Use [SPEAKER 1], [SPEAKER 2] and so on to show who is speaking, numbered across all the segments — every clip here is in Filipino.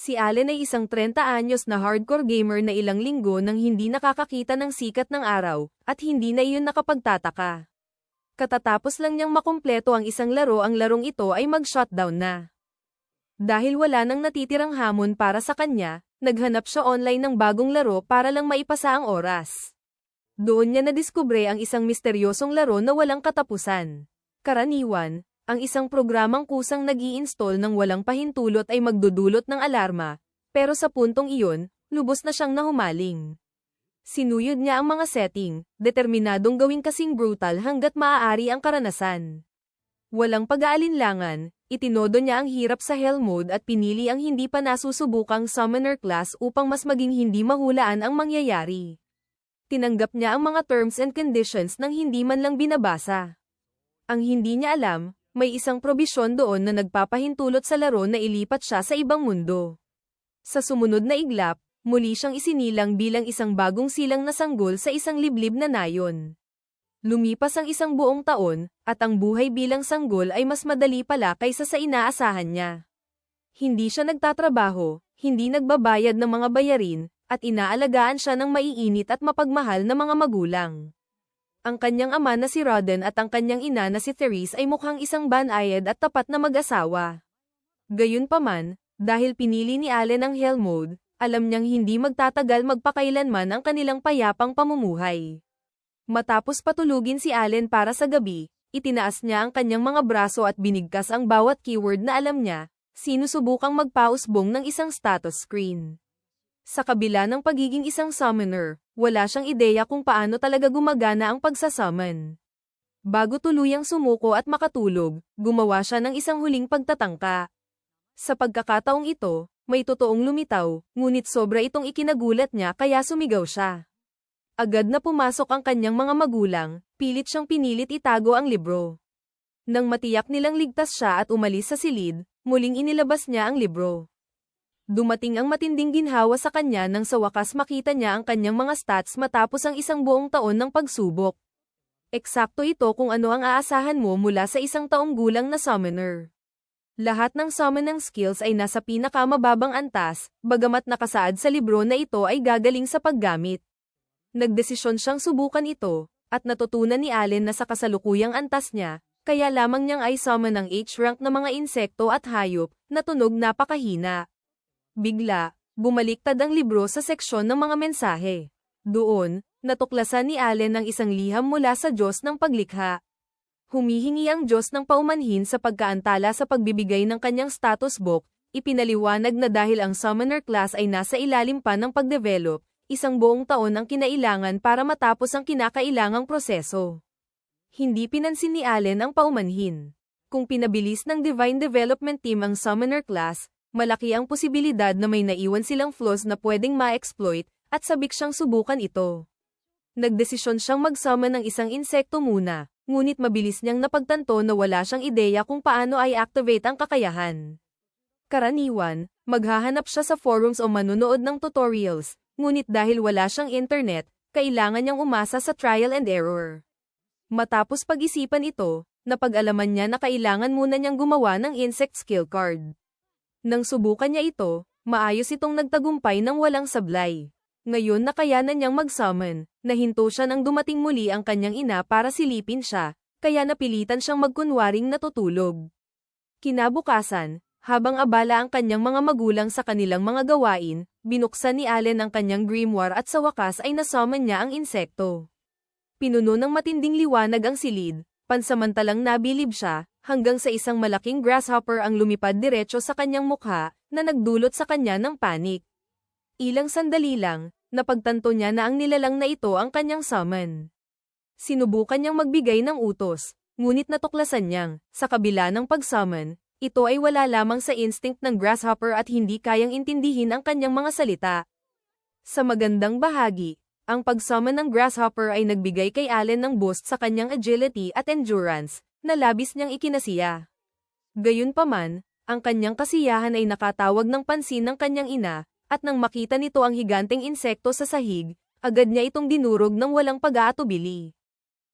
[SPEAKER 1] Si Allen ay isang 30 anyos na hardcore gamer na ilang linggo nang hindi nakakakita ng sikat ng araw, at hindi na iyon nakapagtataka. Katatapos lang niyang makumpleto ang isang laro, ang larong ito ay mag-shutdown na. Dahil wala nang natitirang hamon para sa kanya, naghanap siya online ng bagong laro para lang maipasa ang oras. Doon niya nadiskubre ang isang misteryosong laro na walang katapusan. Karaniwan, ang isang programang kusang nag-i-install ng walang pahintulot ay magdudulot ng alarma, pero sa puntong iyon, lubos na siyang nahumaling. Sinuyod niya ang mga setting, determinadong gawing kasing brutal hanggat maaari ang karanasan. Walang pag-aalinlangan, itinodo niya ang hirap sa Hell Mode at pinili ang hindi pa nasusubukang Summoner class upang mas maging hindi mahulaan ang mangyayari. Tinanggap niya ang mga terms and conditions nang hindi man lang binabasa. Ang hindi niya alam, may isang probisyon doon na nagpapahintulot sa laro na ilipat siya sa ibang mundo. Sa sumunod na iglap, muli siyang isinilang bilang isang bagong silang na sanggol sa isang liblib na nayon. Lumipas ang isang buong taon, at ang buhay bilang sanggol ay mas madali pala kaysa sa inaasahan niya. Hindi siya nagtatrabaho, hindi nagbabayad ng mga bayarin, at inaalagaan siya ng maiinit at mapagmahal na mga magulang. Ang kanyang ama na si Rodden at ang kanyang ina na si Therese ay mukhang isang banayad at tapat na mag-asawa. Gayunpaman, dahil pinili ni Allen ang Hell Mode, alam niyang hindi magtatagal magpakailanman ang kanilang payapang pamumuhay. Matapos patulugin si Allen para sa gabi, itinaas niya ang kanyang mga braso at binigkas ang bawat keyword na alam niya, sinusubukang magpausbong ng isang status screen. Sa kabila ng pagiging isang summoner, wala siyang ideya kung paano talaga gumagana ang pagsasummon. Bago tuluyang sumuko at makatulog, gumawa siya ng isang huling pagtatangka. Sa pagkakataong ito, may totoong lumitaw, ngunit sobra itong ikinagulat niya kaya sumigaw siya. Agad na pumasok ang kanyang mga magulang, pilit siyang pinilit itago ang libro. Nang matiyak nilang ligtas siya at umalis sa silid, muling inilabas niya ang libro. Dumating ang matinding ginhawa sa kanya nang sa wakas makita niya ang kanyang mga stats matapos ang isang buong taon ng pagsubok. Eksakto ito kung ano ang aasahan mo mula sa isang taong gulang na summoner. Lahat ng summoning skills ay nasa pinakamababang antas, bagamat nakasaad sa libro na ito ay gagaling sa paggamit. Nagdesisyon siyang subukan ito, at natutunan ni Allen na sa kasalukuyang antas niya, kaya lamang niyang ay summon ang H-rank na mga insekto at hayop, na tunog napakahina. Bigla, bumaliktad ang libro sa seksyon ng mga mensahe. Doon, natuklasan ni Allen ang isang liham mula sa Diyos ng paglikha. Humihingi ang Diyos ng paumanhin sa pagkaantala sa pagbibigay ng kanyang status book, ipinaliwanag na dahil ang summoner class ay nasa ilalim pa ng pagdevelop, isang buong taon ang kinailangan para matapos ang kinakailangang proseso. Hindi pinansin ni Allen ang paumanhin. Kung pinabilis ng Divine Development Team ang summoner class, malaki ang posibilidad na may naiwan silang flaws na pwedeng ma-exploit, at sabik siyang subukan ito. Nagdesisyon siyang mag-summon ng isang insekto muna, ngunit mabilis niyang napagtanto na wala siyang ideya kung paano i-activate ang kakayahan. Karaniwan, maghahanap siya sa forums o manunood ng tutorials, ngunit dahil wala siyang internet, kailangan niyang umasa sa trial and error. Matapos pag-isipan ito, napag-alaman niya na kailangan muna niyang gumawa ng insect skill card. Nang subukan niya ito, maayos itong nagtagumpay ng walang sablay. Ngayon nakayanan niyang mag-summon, nahinto siya nang dumating muli ang kanyang ina para silipin siya, kaya napilitan siyang magkunwaring natutulog. Kinabukasan, habang abala ang kanyang mga magulang sa kanilang mga gawain, binuksan ni Allen ang kanyang grimoire at sa wakas ay nasummon niya ang insekto. Pinuno ng matinding liwanag ang silid, pansamantalang nabilib siya, hanggang sa isang malaking grasshopper ang lumipad diretso sa kanyang mukha, na nagdulot sa kanya ng panik. Ilang sandali lang, napagtanto niya na ang nilalang na ito ang kanyang summon. Sinubukan niyang magbigay ng utos, ngunit natuklasan niyang, sa kabila ng pag-summon, ito ay wala lamang sa instinct ng grasshopper at hindi kayang intindihin ang kanyang mga salita. Sa magandang bahagi, ang pag-summon ng grasshopper ay nagbigay kay Allen ng boost sa kanyang agility at endurance, na labis niyang ikinasiya. Gayunpaman, ang kanyang kasiyahan ay nakatawag ng pansin ng kanyang ina, at nang makita nito ang higanteng insekto sa sahig, agad niya itong dinurog ng walang pag-aatubili.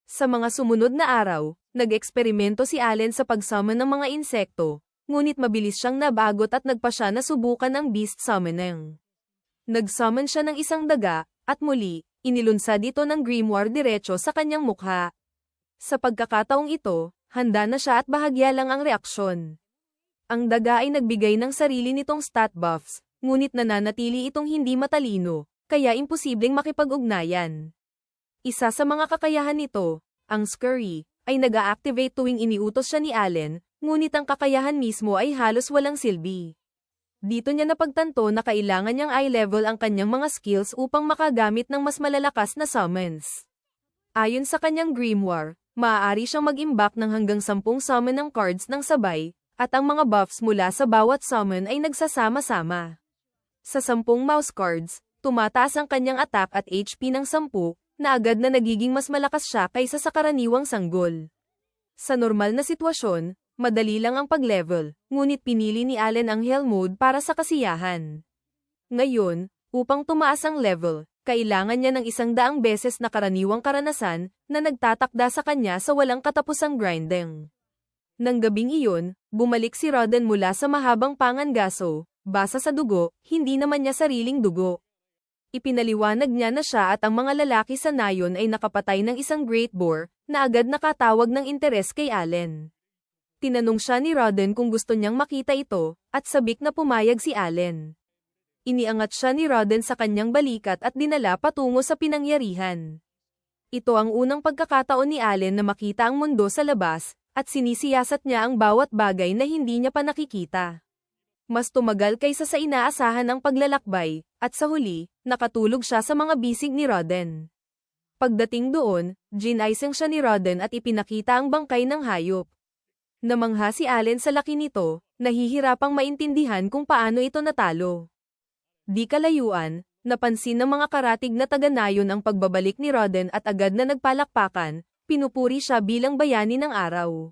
[SPEAKER 1] Sa mga sumunod na araw, nag-eksperimento si Allen sa pag-summon ng mga insekto, ngunit mabilis siyang nabagot at nagpa siya na subukan ang beast summoning. Nag-summon siya ng isang daga, at muli, inilunsad ito ng grimoire diretso sa kanyang mukha. Sa pagkakataong ito, handa na siya at bahagya lang ang reaksyon. Ang daga ay nagbigay ng sarili nitong stat buffs, ngunit nananatili itong hindi matalino, kaya imposibleng makipag-ugnayan. Isa sa mga kakayahan nito, ang Scurry, ay nag-a-activate tuwing iniutos siya ni Allen, ngunit ang kakayahan mismo ay halos walang silbi. Dito niya napagtanto na kailangan niyang i-level ang kanyang mga skills upang makagamit ng mas malalakas na summons. Ayon sa kanyang grimoire, maaari siyang mag-imbak ng hanggang 10 summon ng cards ng sabay, at ang mga buffs mula sa bawat summon ay nagsasama-sama. Sa 10 mouse cards, tumataas ang kanyang attack at HP ng 10, na agad na nagiging mas malakas siya kaysa sa karaniwang sanggol. Sa normal na sitwasyon, madali lang ang pag-level, ngunit pinili ni Allen ang Hell Mode para sa kasiyahan. Ngayon, upang tumaas ang level, kailangan niya ng 100 beses na karaniwang karanasan, na nagtatakda sa kanya sa walang katapusang grinding. Nang gabing iyon, bumalik si Rodden mula sa mahabang pangangaso, basa sa dugo, hindi naman niya sariling dugo. Ipinaliwanag niya na siya at ang mga lalaki sa nayon ay nakapatay ng isang Great Boar, na agad nakatawag ng interes kay Allen. Tinanong siya ni Rodden kung gusto niyang makita ito, at sabik na pumayag si Allen. Iniangat siya ni Rodden sa kanyang balikat at dinala patungo sa pinangyarihan. Ito ang unang pagkakataon ni Allen na makita ang mundo sa labas, at sinisiyasat niya ang bawat bagay na hindi niya pa nakikita. Mas tumagal kaysa sa inaasahan ang paglalakbay, at sa huli, nakatulog siya sa mga bisig ni Rodden. Pagdating doon, ginaising siya ni Rodden at ipinakita ang bangkay ng hayop. Namangha si Allen sa laki nito, nahihirapang maintindihan kung paano ito natalo. Di kalayuan, napansin ng mga karatig na taga-nayon ang pagbabalik ni Rodden at agad na nagpalakpakan, pinupuri siya bilang bayani ng araw.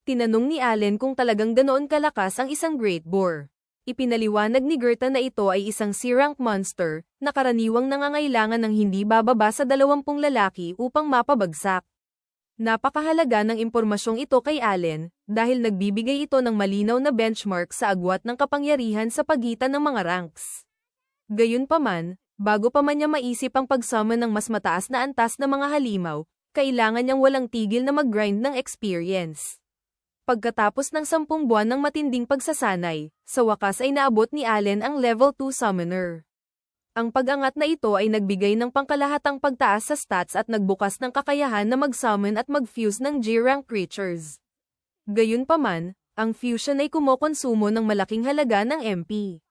[SPEAKER 1] Tinanong ni Allen kung talagang ganoon kalakas ang isang Great Boar. Ipinaliwanag ni Gerta na ito ay isang C-rank monster, na karaniwang nangangailangan ng hindi bababa sa 20 lalaki upang mapabagsak. Napakahalaga ng impormasyong ito kay Allen, dahil nagbibigay ito ng malinaw na benchmark sa agwat ng kapangyarihan sa pagitan ng mga ranks. Gayunpaman, bago pa man niya maisip ang pag-summon ng mas mataas na antas na mga halimaw, kailangan niyang walang tigil na mag-grind ng experience. Pagkatapos ng 10 buwan ng matinding pagsasanay, sa wakas ay naabot ni Allen ang level 2 summoner. Ang pag-angat na ito ay nagbigay ng pangkalahatang pagtaas sa stats at nagbukas ng kakayahan na mag-summon at mag-fuse ng G-rank creatures. Gayunpaman, ang fusion ay kumokonsumo ng malaking halaga ng MP.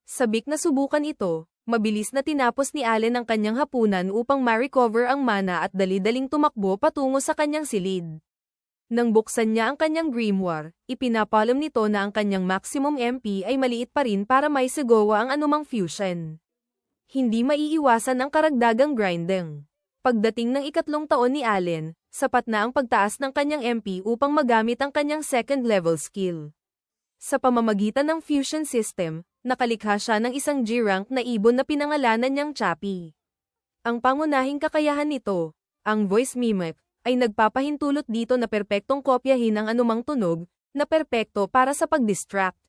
[SPEAKER 1] Sabik na subukan ito, mabilis na tinapos ni Allen ang kanyang hapunan upang ma-recover ang mana at dali-daling tumakbo patungo sa kanyang silid. Nang buksan niya ang kanyang grimoire, ipinapalam nito na ang kanyang maximum MP ay maliit pa rin para may sigawa ang anumang fusion. Hindi maiiwasan ang karagdagang grinding. Pagdating ng 3 taon ni Allen, sapat na ang pagtaas ng kanyang MP upang magamit ang kanyang second level skill. Sa pamamagitan ng fusion system, nakalikha siya ng isang G-rank na ibon na pinangalanan niyang Chappy. Ang pangunahing kakayahan nito, ang voice mimic, ay nagpapahintulot dito na perpektong kopyahin ang anumang tunog, na perpekto para sa pag-distract.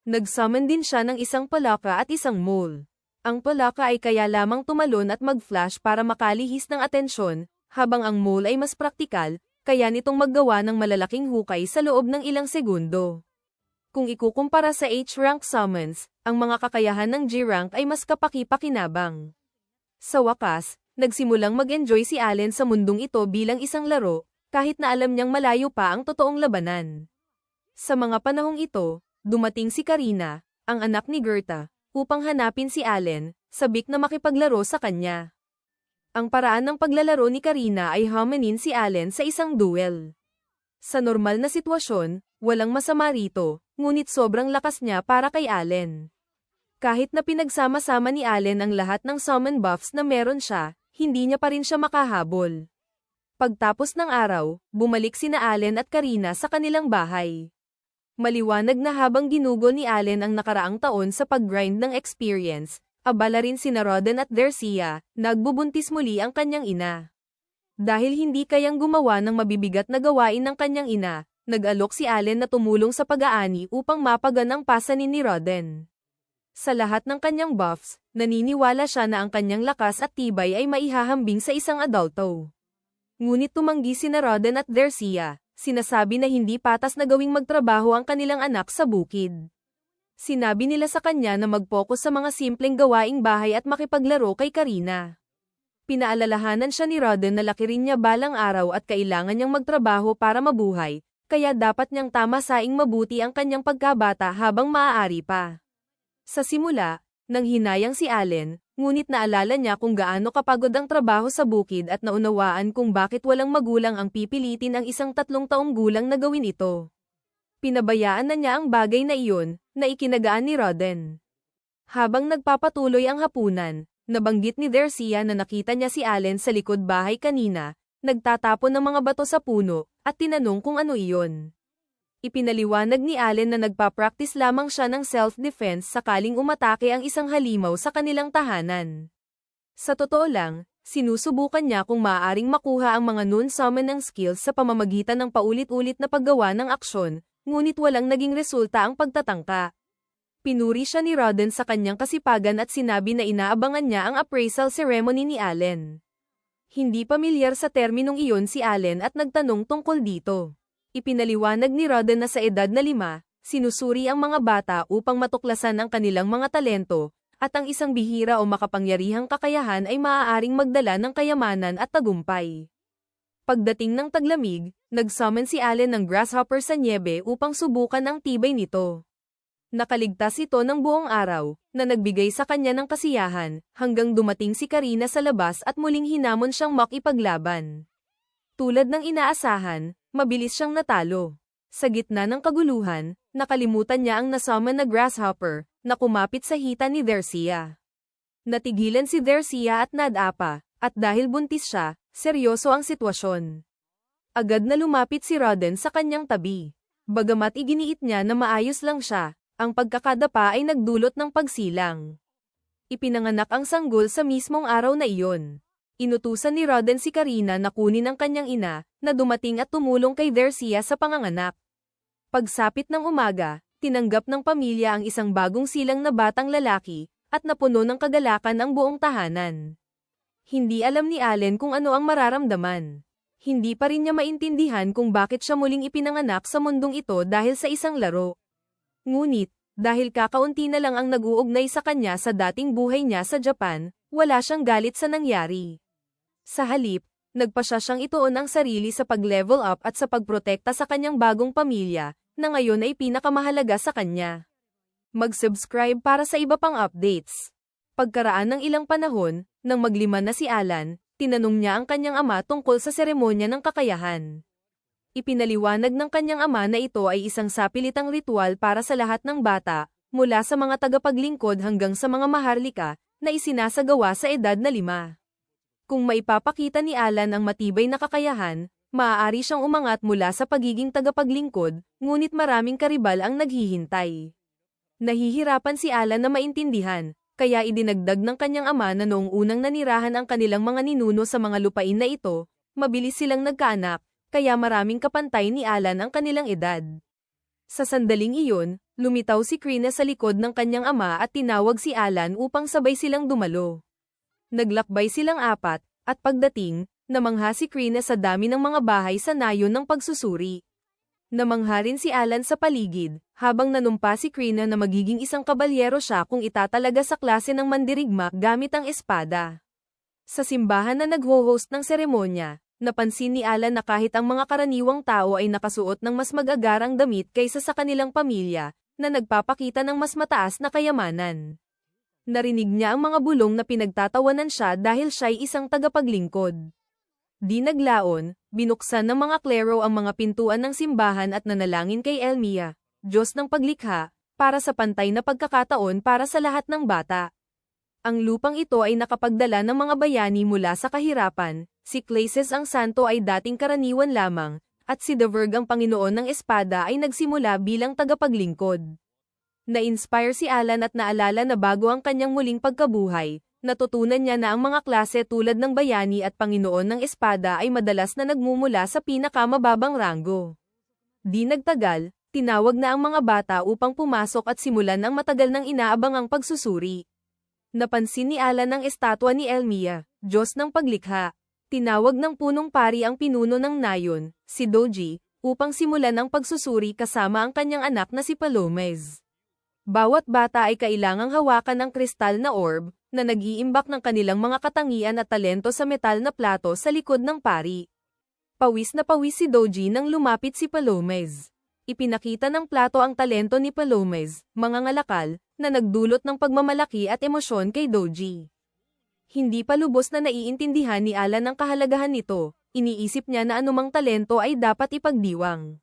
[SPEAKER 1] Nag-summon din siya ng isang palaka at isang mole. Ang palaka ay kaya lamang tumalon at mag-flash para makalihis ng atensyon, habang ang mole ay mas praktikal, kaya nitong maggawa ng malalaking hukay sa loob ng ilang segundo. Kung ikukumpara sa H-rank summons, ang mga kakayahan ng G-rank ay mas kapaki-pakinabang. Sa wakas, nagsimulang mag-enjoy si Allen sa mundong ito bilang isang laro, kahit na alam niyang malayo pa ang totoong labanan. Sa mga panahong ito, dumating si Karina, ang anak ni Gerta, upang hanapin si Allen, sabik na makipaglaro sa kanya. Ang paraan ng paglalaro ni Karina ay hamanin si Allen sa isang duel. Sa normal na sitwasyon, walang masama rito, ngunit sobrang lakas niya para kay Allen. Kahit na pinagsama-sama ni Allen ang lahat ng summon buffs na meron siya, hindi niya pa rin siya makahabol. Pagtapos ng araw, bumalik sina Allen at Karina sa kanilang bahay. Maliwanag na habang ginugol ni Allen ang nakaraang taon sa pag-grind ng experience, abala rin sina Rodden at Dercia, nagbubuntis muli ang kanyang ina. Dahil hindi kayang gumawa ng mabibigat na gawain ng kanyang ina, nag-alok si Allen na tumulong sa pag-aani upang mapagan ang pasanin ni Roden. Sa lahat ng kanyang buffs, naniniwala siya na ang kanyang lakas at tibay ay maihahambing sa isang adulto. Ngunit tumanggi sina Roden at Dercia, sinasabi na hindi patas na gawing magtrabaho ang kanilang anak sa bukid. Sinabi nila sa kanya na mag-focus sa mga simpleng gawaing bahay at makipaglaro kay Karina. Pinaalalahanan siya ni Roden na laki rin niya balang araw at kailangan niyang magtrabaho para mabuhay, kaya dapat niyang tamasaing mabuti ang kanyang pagkabata habang maaari pa. Sa simula, nang hinayang si Allen, ngunit naalala niya kung gaano kapagod ang trabaho sa bukid at naunawaan kung bakit walang magulang ang pipilitin ang isang 3 taong gulang na gawin ito. Pinabayaan na niya ang bagay na iyon, na ikinagaan ni Roden. Habang nagpapatuloy ang hapunan, nabanggit ni Dercia na nakita niya si Allen sa likod bahay kanina, nagtatapon ng mga bato sa puno, at tinanong kung ano iyon. Ipinaliwanag ni Allen na nagpa-practice lamang siya ng self-defense sakaling umatake ang isang halimaw sa kanilang tahanan. Sa totoo lang, sinusubukan niya kung maaaring makuha ang mga non-summoning skills sa pamamagitan ng paulit-ulit na paggawa ng aksyon, ngunit walang naging resulta ang pagtatangka. Pinuri siya ni Roden sa kanyang kasipagan at sinabi na inaabangan niya ang appraisal ceremony ni Allen. Hindi pamilyar sa terminong iyon si Allen at nagtanong tungkol dito. Ipinaliwanag ni Roden na sa edad na 5, sinusuri ang mga bata upang matuklasan ang kanilang mga talento, at ang isang bihira o makapangyarihang kakayahan ay maaaring magdala ng kayamanan at tagumpay. Pagdating ng taglamig, nag-summon si Allen ng grasshopper sa niebe upang subukan ang tibay nito. Nakaligtas ito ng buong araw, na nagbigay sa kanya ng kasiyahan, hanggang dumating si Karina sa labas at muling hinamon siyang makipaglaban. Tulad ng inaasahan, mabilis siyang natalo. Sa gitna ng kaguluhan, nakalimutan niya ang nasummon na grasshopper, na kumapit sa hita ni Dercia. Natigilan si Dercia at nadapa, at dahil buntis siya, seryoso ang sitwasyon. Agad na lumapit si Roden sa kanyang tabi. Bagamat iginiit niya na maayos lang siya, ang pagkakadapa ay nagdulot ng pagsilang. Ipinanganak ang sanggol sa mismong araw na iyon. Inutusan ni Roden si Karina na kunin ang kanyang ina, na dumating at tumulong kay Dercia sa panganganak. Pagsapit ng umaga, tinanggap ng pamilya ang isang bagong silang na batang lalaki, at napuno ng kagalakan ang buong tahanan. Hindi alam ni Allen kung ano ang mararamdaman. Hindi pa rin niya maintindihan kung bakit siya muling ipinanganak sa mundong ito dahil sa isang laro. Ngunit, dahil kakaunti na lang ang nag-uugnay sa kanya sa dating buhay niya sa Japan, wala siyang galit sa nangyari. Sa halip, nagpasya siyang ituon ang sarili sa pag-level up at sa pagprotekta sa kanyang bagong pamilya, na ngayon ay pinakamahalaga sa kanya. Mag-subscribe para sa iba pang updates. Pagkaraan ng ilang panahon, nang maglima na si Alan, tinanong niya ang kanyang ama tungkol sa seremonya ng kakayahan. Ipinaliwanag ng kanyang ama na ito ay isang sapilitang ritual para sa lahat ng bata, mula sa mga tagapaglingkod hanggang sa mga maharlika, na isinasagawa sa edad na 5. Kung maipapakita ni Alan ang matibay na kakayahan, maaari siyang umangat mula sa pagiging tagapaglingkod, ngunit maraming karibal ang naghihintay. Nahihirapan si Alan na maintindihan, kaya idinagdag ng kanyang ama na noong unang nanirahan ang kanilang mga ninuno sa mga lupain na ito, mabilis silang nagkaanak, kaya maraming kapantay ni Alan ang kanilang edad. Sa sandaling iyon, lumitaw si Krina sa likod ng kanyang ama at tinawag si Alan upang sabay silang dumalo. Naglakbay silang 4, at pagdating, namangha si Krina sa dami ng mga bahay sa nayon ng pagsusuri. Namangha rin si Alan sa paligid, habang nanumpa si Krina na magiging isang kabalyero siya kung itatalaga sa klase ng mandirigma gamit ang espada. Sa simbahan na nagho-host ng seremonya, napansin ni Alan na kahit ang mga karaniwang tao ay nakasuot ng mas mag-agarang damit kaysa sa kanilang pamilya, na nagpapakita ng mas mataas na kayamanan. Narinig niya ang mga bulong na pinagtatawanan siya dahil siya'y isang tagapaglingkod. Di naglaon, binuksan ng mga klero ang mga pintuan ng simbahan at nanalangin kay Elmia, Diyos ng paglikha, para sa pantay na pagkakataon para sa lahat ng bata. Ang lupang ito ay nakapagdala ng mga bayani mula sa kahirapan, si Clases ang santo ay dating karaniwan lamang, at si Deverg ang Panginoon ng Espada ay nagsimula bilang tagapaglingkod. Na-inspire si Alan at naalala na bago ang kanyang muling pagkabuhay, natutunan niya na ang mga klase tulad ng bayani at Panginoon ng Espada ay madalas na nagmumula sa pinakamababang ranggo. Di nagtagal, tinawag na ang mga bata upang pumasok at simulan ang matagal nang inaabangang pagsusuri. Napansin ni Alan ang estatwa ni Elmia, Diyos ng paglikha. Tinawag ng punong pari ang pinuno ng nayon, si Doji, upang simulan ang pagsusuri kasama ang kanyang anak na si Palomez. Bawat bata ay kailangang hawakan ng kristal na orb, na nag-iimbak ng kanilang mga katangian at talento sa metal na plato sa likod ng pari. Pawis na pawis si Doji nang lumapit si Palomez. Ipinakita ng plato ang talento ni Palomez, mga ngalakal, na nagdulot ng pagmamalaki at emosyon kay Doji. Hindi pa lubos na naiintindihan ni Alan ang kahalagahan nito, iniisip niya na anumang talento ay dapat ipagdiwang.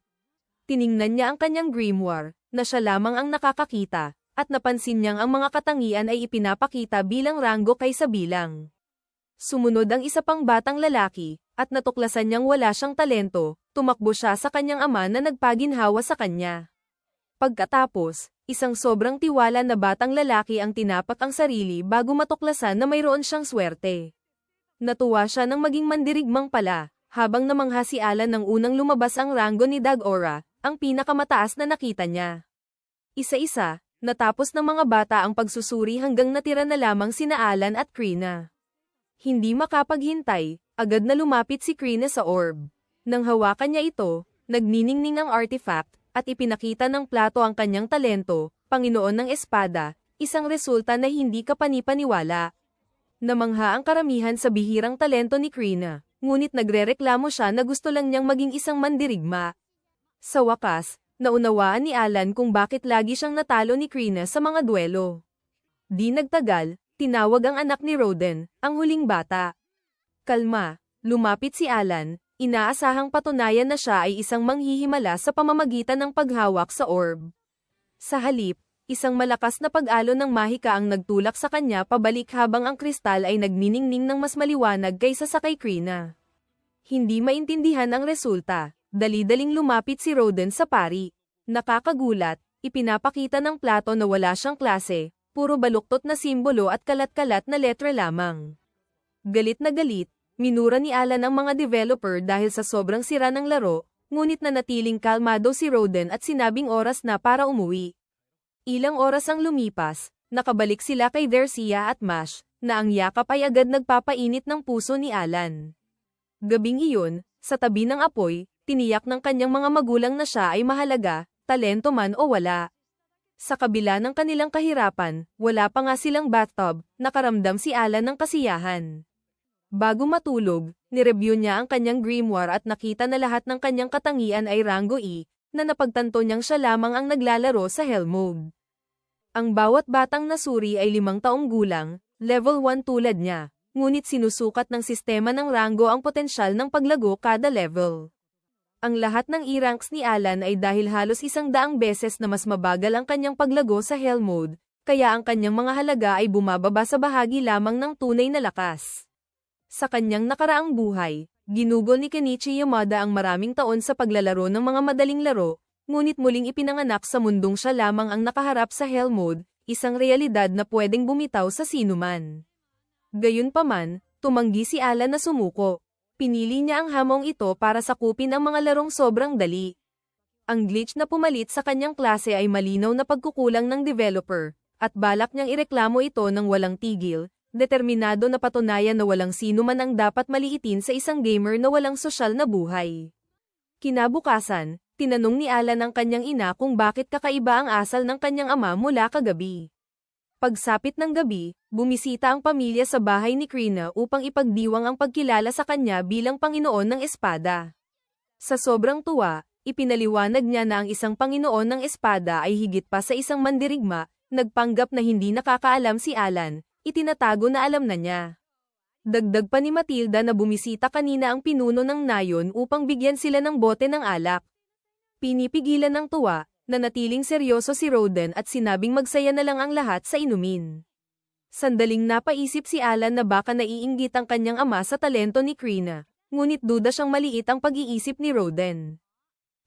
[SPEAKER 1] Tiningnan niya ang kanyang grimoire, na siya lamang ang nakakakita, at napansin niyang ang mga katangian ay ipinapakita bilang ranggo kaysa bilang. Sumunod ang isa pang batang lalaki, at natuklasan niyang wala siyang talento, tumakbo siya sa kanyang ama na nagpaginhawa sa kanya. Pagkatapos, isang sobrang tiwala na batang lalaki ang tinapak ang sarili bago matuklasan na mayroon siyang swerte. Natuwa siya nang maging mandirigmang pala, habang namangha si Alan nang unang lumabas ang ranggo ni Dagora, ang pinakamataas na nakita niya. Isa-isa, natapos ng mga bata ang pagsusuri hanggang natira na lamang sina Alan at Krina. Hindi makapaghintay, agad na lumapit si Krina sa orb. Nang hawakan niya ito, nagniningning ang artifact, at ipinakita ng plato ang kanyang talento, Panginoon ng Espada, isang resulta na hindi kapani-paniwala. Namangha ang karamihan sa bihirang talento ni Krina, ngunit nagrereklamo siya na gusto lang niyang maging isang mandirigma. Sa wakas, naunawaan ni Alan kung bakit lagi siyang natalo ni Krina sa mga duelo. Di nagtagal, tinawag ang anak ni Roden, ang huling bata. Kalma, lumapit si Alan. Inaasahang patunayan na siya ay isang manghihimala sa pamamagitan ng paghawak sa orb. Sa halip, isang malakas na pag-alon ng mahika ang nagtulak sa kanya pabalik habang ang kristal ay nagniningning ng mas maliwanag kaysa sa kay Krina. Hindi maintindihan ang resulta, dali-daling lumapit si Roden sa pari. Nakakagulat, ipinapakita ng plato na wala siyang klase, puro baluktot na simbolo at kalat-kalat na letra lamang. Galit na galit, minura ni Alan ang mga developer dahil sa sobrang sira ng laro, ngunit nanatiling kalmado si Roden at sinabing oras na para umuwi. Ilang oras ang lumipas, nakabalik sila kay Dercia at Mash, na ang yakap ay agad nagpapainit ng puso ni Alan. Gabing iyon, sa tabi ng apoy, tiniyak ng kanyang mga magulang na siya ay mahalaga, talento man o wala. Sa kabila ng kanilang kahirapan, wala pa nga silang bathtub, nakaramdam si Alan ng kasiyahan. Bago matulog, nireview niya ang kanyang grimoire at nakita na lahat ng kanyang katangian ay rango E, na napagtanto niyang siya lamang ang naglalaro sa Hell Mode. Ang bawat batang nasuri ay 5 taong gulang, level 1 tulad niya, ngunit sinusukat ng sistema ng rango ang potensyal ng paglago kada level. Ang lahat ng E-ranks ni Alan ay dahil halos 100 beses na mas mabagal ang kanyang paglago sa Hell Mode, kaya ang kanyang mga halaga ay bumababa sa bahagi lamang ng tunay na lakas. Sa kanyang nakaraang buhay, ginugol ni Kenichi Yamada ang maraming taon sa paglalaro ng mga madaling laro, ngunit muling ipinanganak sa mundong siya lamang ang nakaharap sa Hell Mode, isang realidad na pwedeng bumitaw sa sinuman. Gayunpaman, tumanggi si Alan na sumuko. Pinili niya ang hamong ito para sakupin ang mga larong sobrang dali. Ang glitch na pumalit sa kanyang klase ay malinaw na pagkukulang ng developer, at balak niyang ireklamo ito ng walang tigil, determinado na patunayan na walang sino man ang dapat maliitin sa isang gamer na walang sosyal na buhay. Kinabukasan, tinanong ni Alan ang kanyang ina kung bakit kakaiba ang asal ng kanyang ama mula kagabi. Pagsapit ng gabi, bumisita ang pamilya sa bahay ni Krina upang ipagdiwang ang pagkilala sa kanya bilang Panginoon ng Espada. Sa sobrang tuwa, ipinaliwanag niya na ang isang Panginoon ng Espada ay higit pa sa isang mandirigma, nagpanggap na hindi nakakaalam si Alan, itinatago na alam na niya. Dagdag pa ni Matilda na bumisita kanina ang pinuno ng nayon upang bigyan sila ng bote ng alak. Pinipigilan ng tuwa, nanatiling seryoso si Roden at sinabing magsaya na lang ang lahat sa inumin. Sandaling napaisip si Alan na baka naiinggit ang kanyang ama sa talento ni Krina, ngunit duda siyang maliit ang pag-iisip ni Roden.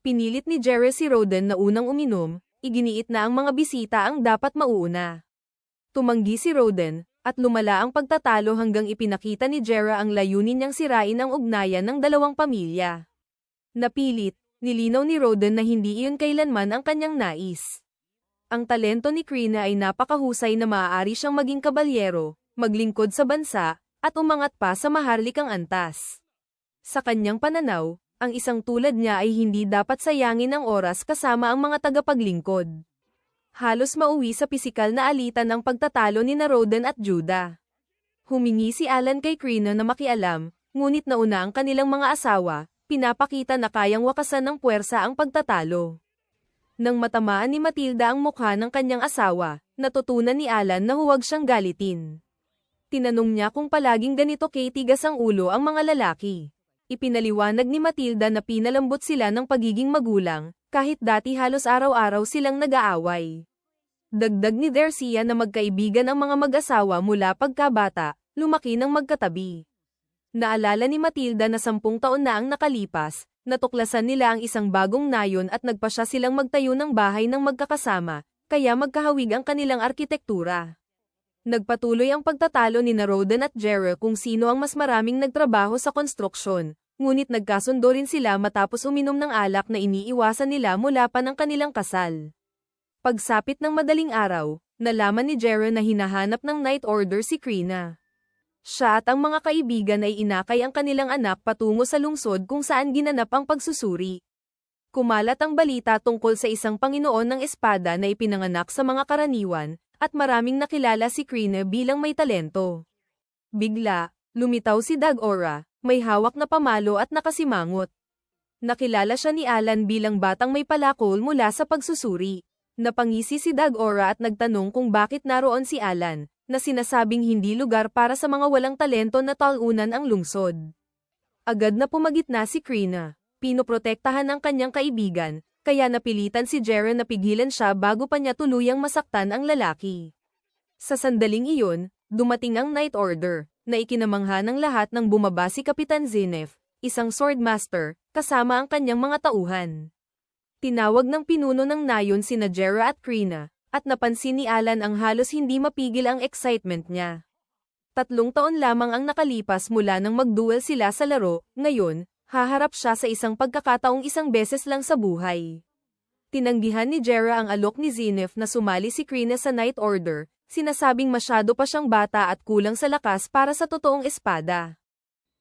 [SPEAKER 1] Pinilit ni Jerry si Roden na unang uminom, iginiit na ang mga bisita ang dapat mauuna. Tumanggi si Roden, at lumala ang pagtatalo hanggang ipinakita ni Jera ang layunin niyang sirain ang ugnayan ng dalawang pamilya. Napilit, Nilinaw ni Roden na hindi iyon kailanman ang kanyang nais. Ang talento ni Krina ay napakahusay na maaari siyang maging kabalyero, maglingkod sa bansa, at umangat pa sa maharlikang antas. Sa kanyang pananaw, ang isang tulad niya ay hindi dapat sayangin ang oras kasama ang mga tagapaglingkod. Halos mauwi sa pisikal na alitan ang pagtatalo ni Roden at Judah. Humingi si Alan kay Krina na makialam, ngunit nauna ang kanilang mga asawa, pinapakita na kayang wakasan ng puwersa ang pagtatalo. Nang matamaan ni Matilda ang mukha ng kanyang asawa, natutunan ni Alan na huwag siyang galitin. Tinanong niya kung palaging ganito katigas ang ulo ang mga lalaki. Ipinaliwanag ni Matilda na pinalambot sila ng pagiging magulang, kahit dati halos araw-araw silang nag-aaway. Dagdag ni Darcia na magkaibigan ang mga mag-asawa mula pagkabata, lumaki ng magkatabi. Naalala ni Matilda na 10 taon na ang nakalipas, natuklasan nila ang isang bagong nayon at nagpasya silang magtayo ng bahay ng magkakasama, kaya magkahawig ang kanilang arkitektura. Nagpatuloy ang pagtatalo ni Roden at Jera kung sino ang mas maraming nagtrabaho sa konstruksyon, ngunit nagkasundo rin sila matapos uminom ng alak na iniiwasan nila mula pa ng kanilang kasal. Pagsapit ng madaling araw, nalaman ni Jera na hinahanap ng Night Order si Krina. Siya at ang mga kaibigan ay inakay ang kanilang anak patungo sa lungsod kung saan ginanap ang pagsusuri. Kumalat ang balita tungkol sa isang Panginoon ng Espada na ipinanganak sa mga karaniwan, at maraming nakilala si Krina bilang may talento. Bigla, lumitaw si Dagora, may hawak na pamalo at nakasimangot. Nakilala siya ni Alan bilang batang may palakol mula sa pagsusuri. Napangisi si Dagora at nagtanong kung bakit naroon si Alan, na sinasabing hindi lugar para sa mga walang talento na talunan ang lungsod. Agad na pumagitna si Krina, pinoprotektahan ang kanyang kaibigan, kaya napilitan si Jera na pigilan siya bago pa niya tuluyang masaktan ang lalaki. Sa sandaling iyon, dumating ang Night Order, na ikinamangha ng lahat nang bumaba si Kapitan Zinef, isang swordmaster, kasama ang kanyang mga tauhan. Tinawag ng pinuno ng nayon sina Jera at Krina, at napansin ni Alan ang halos hindi mapigil ang excitement niya. 3 taon lamang ang nakalipas mula nang magduel sila sa laro, ngayon, haharap siya sa isang pagkakataong isang beses lang sa buhay. Tinanggihan ni Jera ang alok ni Zinef na sumali si Krina sa Night Order, sinasabing masyado pa siyang bata at kulang sa lakas para sa totoong espada.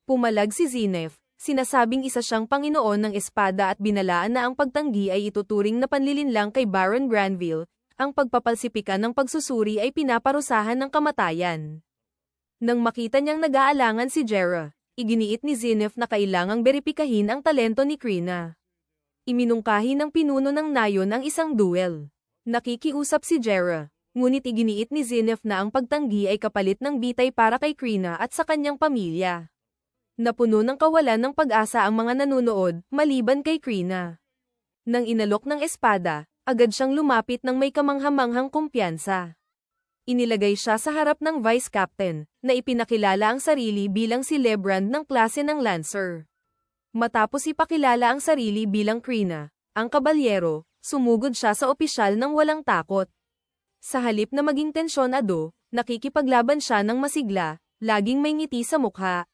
[SPEAKER 1] Pumalag si Zinef, sinasabing isa siyang Panginoon ng Espada at binalaan na ang pagtanggi ay ituturing na panlilinlang kay Baron Granville. Ang pagpapalsipikan ng pagsusuri ay pinaparusahan ng kamatayan. Nang makita niyang nag-aalangan si Jera, iginiit ni Zinef na kailangang beripikahin ang talento ni Krina. Iminungkahi ng pinuno ng nayon ang isang duel. Nakikiusap si Jera, ngunit iginiit ni Zinef na ang pagtanggi ay kapalit ng bitay para kay Krina at sa kanyang pamilya. Napuno ng kawalan ng pag-asa ang mga nanunood, maliban kay Krina. Nang inalok ng espada, agad siyang lumapit ng may kamanghamanghang kumpiyansa. Inilagay siya sa harap ng Vice Captain, na ipinakilala ang sarili bilang si Lebrand ng klase ng Lancer. Matapos ipakilala ang sarili bilang Krina, ang kabalyero, sumugod siya sa opisyal ng walang takot. Sa halip na maging tensyonado, nakikipaglaban siya ng masigla, laging may ngiti sa mukha.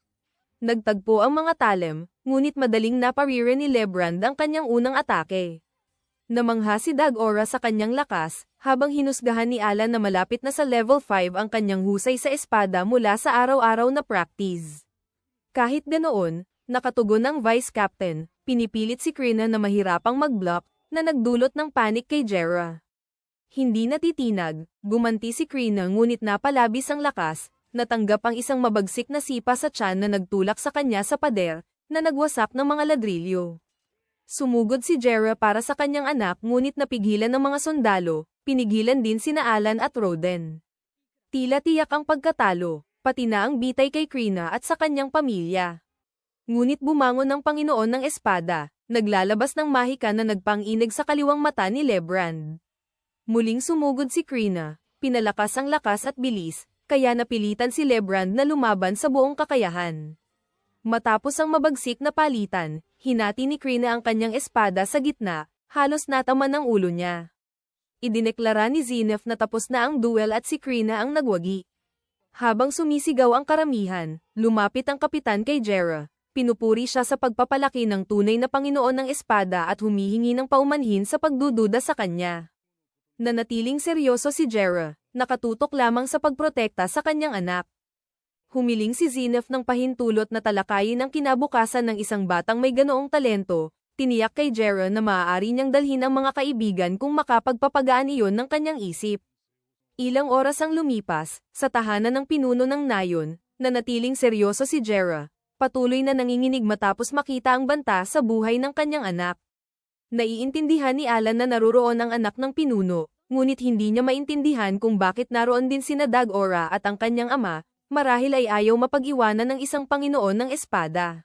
[SPEAKER 1] Nagtagpo ang mga talem, ngunit madaling naparire ni Lebrand ang kanyang unang atake. Namangha si Dagora sa kanyang lakas, habang hinusgahan ni Alan na malapit na sa level 5 ang kanyang husay sa espada mula sa araw-araw na practice. Kahit ganoon, nakatugon ng Vice Captain, pinipilit si Krina na mahirapang mag-block, na nagdulot ng panik kay Jera. Hindi natitinag, gumanti si Krina ngunit napalabis ang lakas, natanggap ang isang mabagsik na sipa sa tiyan na nagtulak sa kanya sa pader, na nagwasak ng mga ladrilyo. Sumugod si Jera para sa kanyang anak ngunit napigilan ng mga sundalo, pinigilan din sina Alan at Roden. Tila tiyak ang pagkatalo, pati na ang bitay kay Krina at sa kanyang pamilya. Ngunit bumangon ang Panginoon ng Espada, naglalabas ng mahika na nagpang-inig sa kaliwang mata ni Lebrand. Muling sumugod si Krina, pinalakas ang lakas at bilis, kaya napilitan si Lebrand na lumaban sa buong kakayahan. Matapos ang mabagsik na palitan, hinati ni Krina ang kanyang espada sa gitna, halos nataman ang ulo niya. Idineklara ni Zinef na tapos na ang duel at si Krina ang nagwagi. Habang sumisigaw ang karamihan, lumapit ang kapitan kay Jera, Pinupuri siya sa pagpapalaki ng tunay na Panginoon ng Espada at humihingi ng paumanhin sa pagdududa sa kanya. Nanatiling seryoso si Jera, nakatutok lamang sa pagprotekta sa kanyang anak. Humiling si Zenith ng pahintulot na talakayin ang kinabukasan ng isang batang may ganoong talento. Tiniyak kay Jera na maaari niyang dalhin ang mga kaibigan kung makapagpapagaan iyon ng kanyang isip. Ilang oras ang lumipas, sa tahanan ng pinuno ng nayon, nanatiling seryoso si Jera, patuloy na nanginginig matapos makita ang banta sa buhay ng kanyang anak. Naiintindihan ni Alan na naruroon ang anak ng pinuno, ngunit hindi niya maintindihan kung bakit naroon din sina Dagora at ang kanyang ama, marahil ay ayaw mapag-iwanan ng isang Panginoon ng Espada.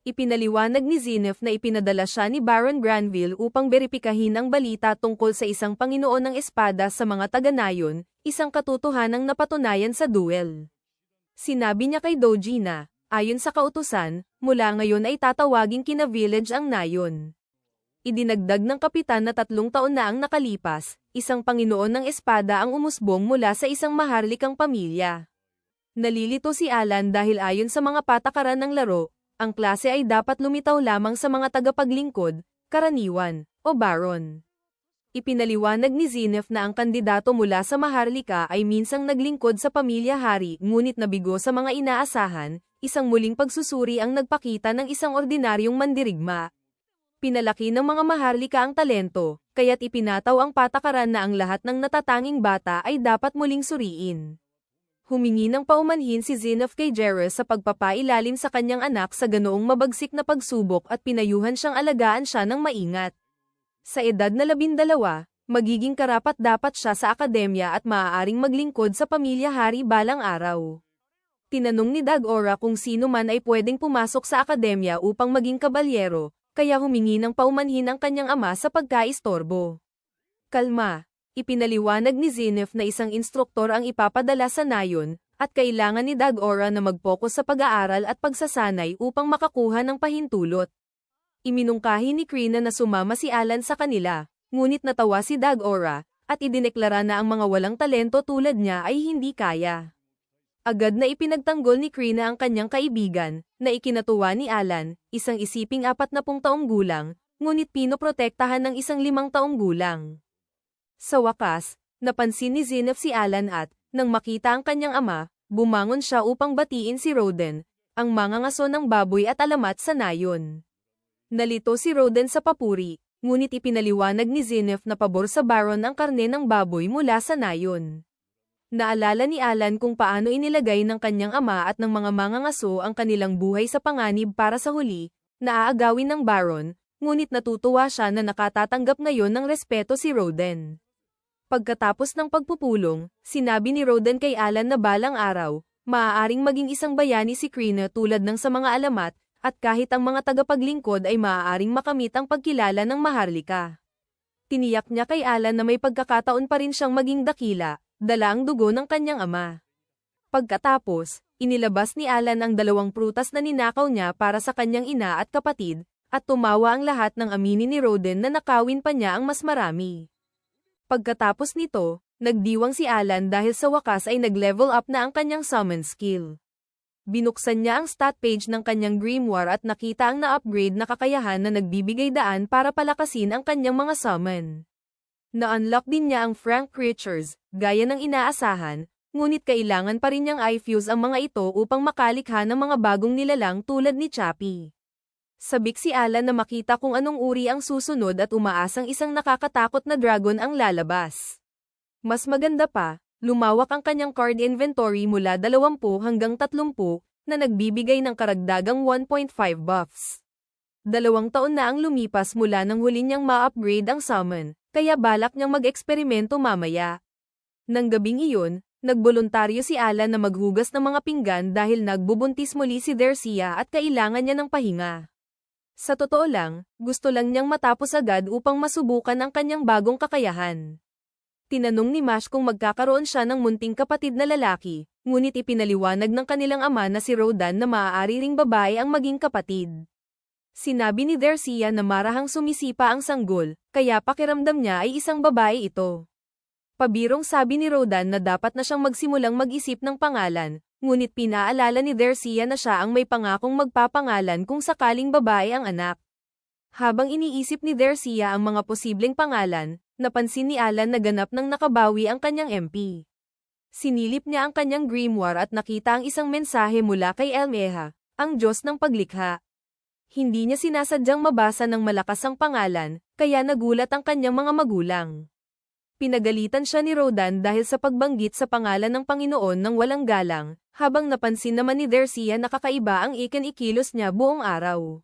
[SPEAKER 1] Ipinaliwanag ni Zenith na ipinadala siya ni Baron Granville upang beripikahin ang balita tungkol sa isang Panginoon ng Espada sa mga taga-nayon, isang katotohanang napatunayan sa duel. Sinabi niya kay Doji na, ayon sa kautusan, mula ngayon ay tatawaging kina-village ang nayon. Idinagdag ng kapitan na 3 taon na ang nakalipas, isang Panginoon ng Espada ang umusbong mula sa isang maharlikang pamilya. Nalilito si Alan dahil ayon sa mga patakaran ng laro, ang klase ay dapat lumitaw lamang sa mga tagapaglingkod, karaniwan, o baron. Ipinaliwanag ni Zenith na ang kandidato mula sa Maharlika ay minsang naglingkod sa pamilya hari ngunit nabigo sa mga inaasahan, isang muling pagsusuri ang nagpakita ng isang ordinaryong mandirigma. Pinalaki ng mga Maharlika ang talento, kaya't ipinataw ang patakaran na ang lahat ng natatanging bata ay dapat muling suriin. Humingi ng paumanhin si Zenith kay Jera sa pagpapailalim sa kanyang anak sa ganoong mabagsik na pagsubok at pinayuhan siyang alagaan siya ng maingat. Sa edad na 12, magiging karapat-dapat siya sa akademya at maaaring maglingkod sa pamilya hari balang araw. Tinanong ni Dagora kung sino man ay pwedeng pumasok sa akademya upang maging kabalyero, kaya humingi ng paumanhin ang kanyang ama sa pagkaistorbo. Kalma. Ipinaliwanag ni Zenith na isang instruktor ang ipapadala sa nayon, at kailangan ni Dagora na mag-focus sa pag-aaral at pagsasanay upang makakuha ng pahintulot. Iminungkahi ni Krina na sumama si Alan sa kanila, ngunit natawa si Dagora, at idineklara na ang mga walang talento tulad niya ay hindi kaya. Agad na ipinagtanggol ni Krina ang kanyang kaibigan, na ikinatuwa ni Alan, isang isiping 40 taong gulang, ngunit pinoprotektahan ng isang 5 taong gulang. Sa wakas, napansin ni Zenith si Alan at, nang makita ang kanyang ama, bumangon siya upang batiin si Roden, ang mangangaso ng baboy at alamat sa nayon. Nalito si Roden sa papuri, ngunit ipinaliwanag ni Zenith na pabor sa baron ang karne ng baboy mula sa nayon. Naalala ni Alan kung paano inilagay ng kanyang ama at ng mga mangangaso ang kanilang buhay sa panganib para sa huli, na aagawin ng baron, ngunit natutuwa siya na nakatatanggap ngayon ng respeto si Roden. Pagkatapos ng pagpupulong, sinabi ni Roden kay Alan na balang araw, maaaring maging isang bayani si Krina tulad ng sa mga alamat, at kahit ang mga tagapaglingkod ay maaaring makamit ang pagkilala ng Maharlika. Tiniyak niya kay Alan na may pagkakataon pa rin siyang maging dakila, dala ang dugo ng kanyang ama. Pagkatapos, inilabas ni Alan ang 2 prutas na ninakaw niya para sa kanyang ina at kapatid, at tumawa ang lahat ng aminin ni Roden na nakawin pa niya ang mas marami. Pagkatapos nito, nagdiwang si Alan dahil sa wakas ay nag-level up na ang kanyang summon skill. Binuksan niya ang stat page ng kanyang grimoire at nakita ang na-upgrade na kakayahan na nagbibigay daan para palakasin ang kanyang mga summon. Na-unlock din niya ang Frank Creatures, gaya ng inaasahan, ngunit kailangan pa rin niyang i-fuse ang mga ito upang makalikha ng mga bagong nilalang tulad ni Chappie. Sabik si Alan na makita kung anong uri ang susunod at umaasang isang nakakatakot na dragon ang lalabas. Mas maganda pa, lumawak ang kanyang card inventory mula 20 hanggang 30 na nagbibigay ng karagdagang 1.5 buffs. 2 taon na ang lumipas mula nang huli niyang ma-upgrade ang summon, kaya balak niyang mag-eksperimento mamaya. Nang gabing iyon, nagboluntaryo si Alan na maghugas ng mga pinggan dahil nagbubuntis muli si Dercia at kailangan niya ng pahinga. Sa totoo lang, gusto lang niyang matapos agad upang masubukan ang kanyang bagong kakayahan. Tinanong ni Mash kung magkakaroon siya ng munting kapatid na lalaki, ngunit ipinaliwanag ng kanilang ama na si Rodan na maaari ring babae ang maging kapatid. Sinabi ni Dercia na marahang sumisipa ang sanggol, kaya pakiramdam niya ay isang babae ito. Pabirong sabi ni Rodan na dapat na siyang magsimulang mag-isip ng pangalan, ngunit pinaalala ni Dercia na siya ang may pangakong magpapangalan kung sakaling babae ang anak. Habang iniisip ni Dercia ang mga posibleng pangalan, napansin ni Alan na ganap nang nakabawi ang kanyang MP. Sinilip niya ang kanyang grimoire at nakita ang isang mensahe mula kay Elmeha, ang Diyos ng paglikha. Hindi niya sinasadyang mabasa ng malakas ang pangalan, kaya nagulat ang kanyang mga magulang. Pinagalitan siya ni Rodan dahil sa pagbanggit sa pangalan ng Panginoon ng walang galang, habang napansin naman ni Dercia na kakaiba ang ikilos niya buong araw.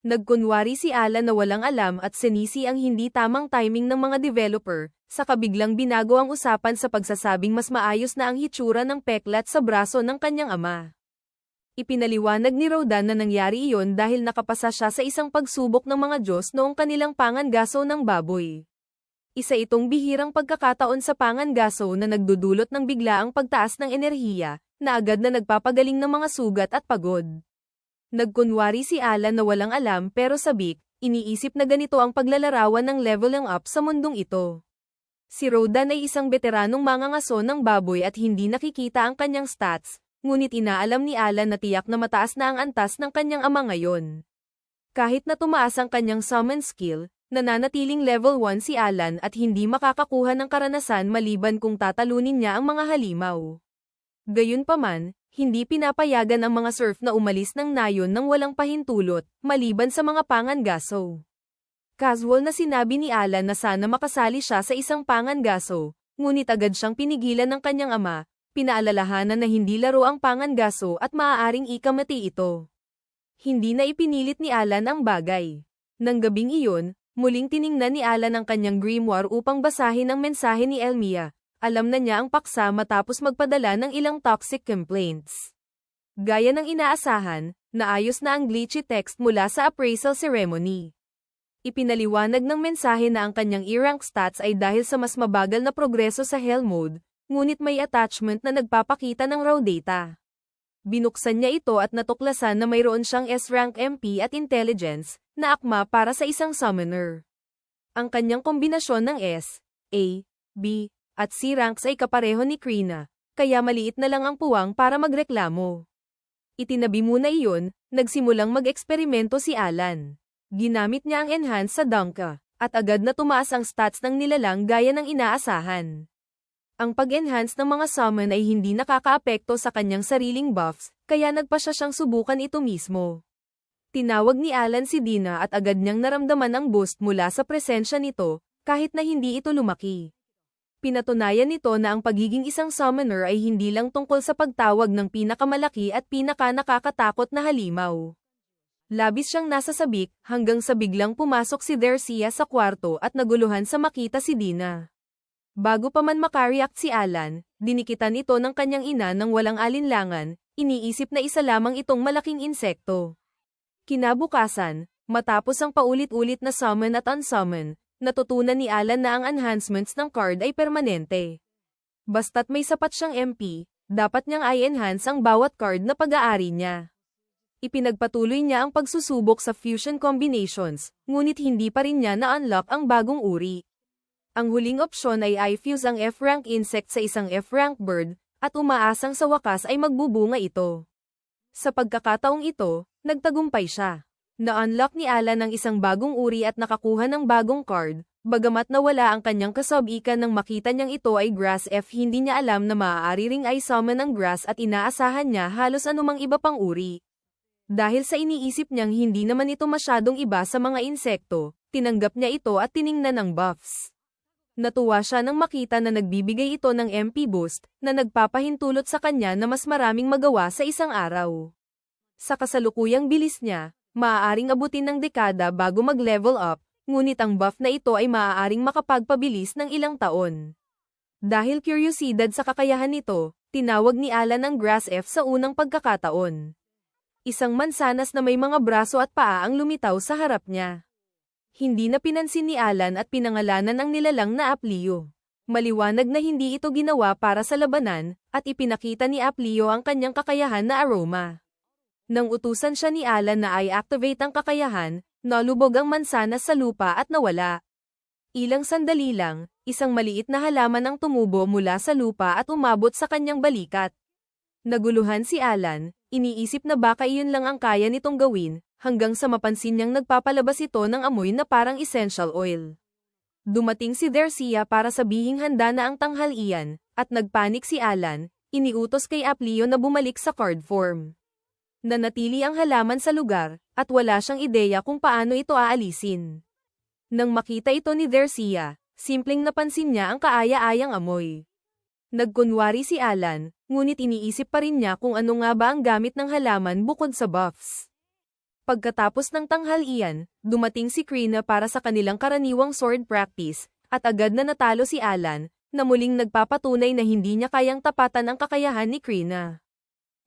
[SPEAKER 1] Nagkunwari si Alan na walang alam at sinisi ang hindi tamang timing ng mga developer, saka biglang binago ang usapan sa pagsasabing mas maayos na ang hitsura ng peklat sa braso ng kanyang ama. Ipinaliwanag ni Rodan na nangyari iyon dahil nakapasa siya sa isang pagsubok ng mga Diyos noong kanilang pangangaso ng baboy. Isa itong bihirang pagkakataon sa pangangaso na nagdudulot ng biglaang pagtaas ng enerhiya, na agad na nagpapagaling ng mga sugat at pagod. Nagkunwari si Alan na walang alam pero sabik, iniisip na ganito ang paglalarawan ng leveling up sa mundong ito. Si Rodan ay isang veteranong mangangaso ng baboy at hindi nakikita ang kanyang stats, ngunit inaalam ni Alan na tiyak na mataas na ang antas ng kanyang ama ngayon. Kahit na tumaas ang kanyang summon skill, nananatiling level 1 si Alan at hindi makakakuha ng karanasan maliban kung tatalunin niya ang mga halimaw. Gayunpaman, hindi pinapayagan ang mga surf na umalis ng nayon nang walang pahintulot, maliban sa mga pangangaso. Casual na sinabi ni Alan na sana makasali siya sa isang pangangaso, ngunit agad siyang pinigilan ng kanyang ama, pinaalalahanan na hindi laro ang pangangaso at maaaring ikamati ito. Hindi na ipinilit ni Alan ang bagay. Nang gabing iyon, muling tiningnan ni Alan ang kanyang grimoire upang basahin ang mensahe ni Elmia. Alam na niya ang paksa matapos magpadala ng ilang toxic complaints. Gaya ng inaasahan, naayos na ang glitchy text mula sa appraisal ceremony. Ipinaliwanag ng mensahe na ang kanyang E-rank stats ay dahil sa mas mabagal na progreso sa Hell mode, ngunit may attachment na nagpapakita ng raw data. Binuksan niya ito at natuklasan na mayroon siyang S-rank MP at intelligence, na akma para sa isang summoner. Ang kanyang kombinasyon ng S, A, B, at C ranks ay kapareho ni Krina, kaya maliit na lang ang puwang para magreklamo. Itinabi muna iyon, nagsimulang mag-eksperimento si Alan. Ginamit niya ang enhance sa Dunka, at agad na tumaas ang stats ng nilalang gaya ng inaasahan. Ang pag-enhance ng mga summon ay hindi nakakaapekto sa kanyang sariling buffs, kaya nagpa siyang subukan ito mismo. Tinawag ni Alan si Dina at agad niyang naramdaman ang boost mula sa presensya nito, kahit na hindi ito lumaki. Pinatunayan nito na ang pagiging isang summoner ay hindi lang tungkol sa pagtawag ng pinakamalaki at pinaka-nakakatakot na halimaw. Labis siyang nasa sabik, hanggang sa biglang pumasok si Dercia sa kwarto at naguluhan sa makita si Dina. Bago pa man makareact si Alan, dinikitan ito ng kanyang ina nang walang alinlangan, iniisip na isa lamang itong malaking insekto. Kinabukasan, matapos ang paulit-ulit na summon at unsummon, natutunan ni Alan na ang enhancements ng card ay permanente. Basta't may sapat siyang MP, dapat niyang i-enhance ang bawat card na pag-aari niya. Ipinagpatuloy niya ang pagsusubok sa fusion combinations, ngunit hindi pa rin niya na-unlock ang bagong uri. Ang huling opsyon ay i-fuse ang F-rank insect sa isang F-rank bird, at umaasang sa wakas ay magbubunga ito. Sa pagkakataong ito, nagtagumpay siya. Na-unlock ni Alan ang isang bagong uri at nakakuha ng bagong card, bagamat nawala ang kanyang kasab-ikan nang makita niyang ito ay Grass F. Hindi niya alam na maaari ring i-summon ang Grass at inaasahan niya halos anumang iba pang uri. Dahil sa iniisip niyang hindi naman ito masyadong iba sa mga insekto, tinanggap niya ito at tiningnan ang buffs. Natuwa siya nang makita na nagbibigay ito ng MP boost, na nagpapahintulot sa kanya na mas maraming magawa sa isang araw. Sa kasalukuyang bilis niya, maaaring abutin ng dekada bago mag-level up, ngunit ang buff na ito ay maaaring makapagpabilis ng ilang taon. Dahil kuryosidad sa kakayahan nito, tinawag ni Alan ang Grass F sa unang pagkakataon. Isang mansanas na may mga braso at paa ang lumitaw sa harap niya. Hindi na pinansin ni Alan at pinangalanan ang nilalang na Aplio. Maliwanag na hindi ito ginawa para sa labanan, at ipinakita ni Aplio ang kanyang kakayahan na aroma. Nang utusan siya ni Alan na i-activate ang kakayahan, nalubog ang mansanas sa lupa at nawala. Ilang sandali lang, isang maliit na halaman ang tumubo mula sa lupa at umabot sa kanyang balikat. Naguluhan si Alan, iniisip na baka iyon lang ang kaya nitong gawin, hanggang sa mapansin niyang nagpapalabas ito ng amoy na parang essential oil. Dumating si Dercia para sabihing handa na ang tanghalian, at nagpanik si Alan, iniutos kay Aplio na bumalik sa card form. Nanatili ang halaman sa lugar, at wala siyang ideya kung paano ito aalisin. Nang makita ito ni Dercia, simpleng napansin niya ang kaaya-ayang amoy. Nagkunwari si Alan, ngunit iniisip pa rin niya kung ano nga ba ang gamit ng halaman bukod sa buffs. Pagkatapos ng tanghalian, dumating si Krina para sa kanilang karaniwang sword practice, at agad na natalo si Alan, na muling nagpapatunay na hindi niya kayang tapatan ang kakayahan ni Krina.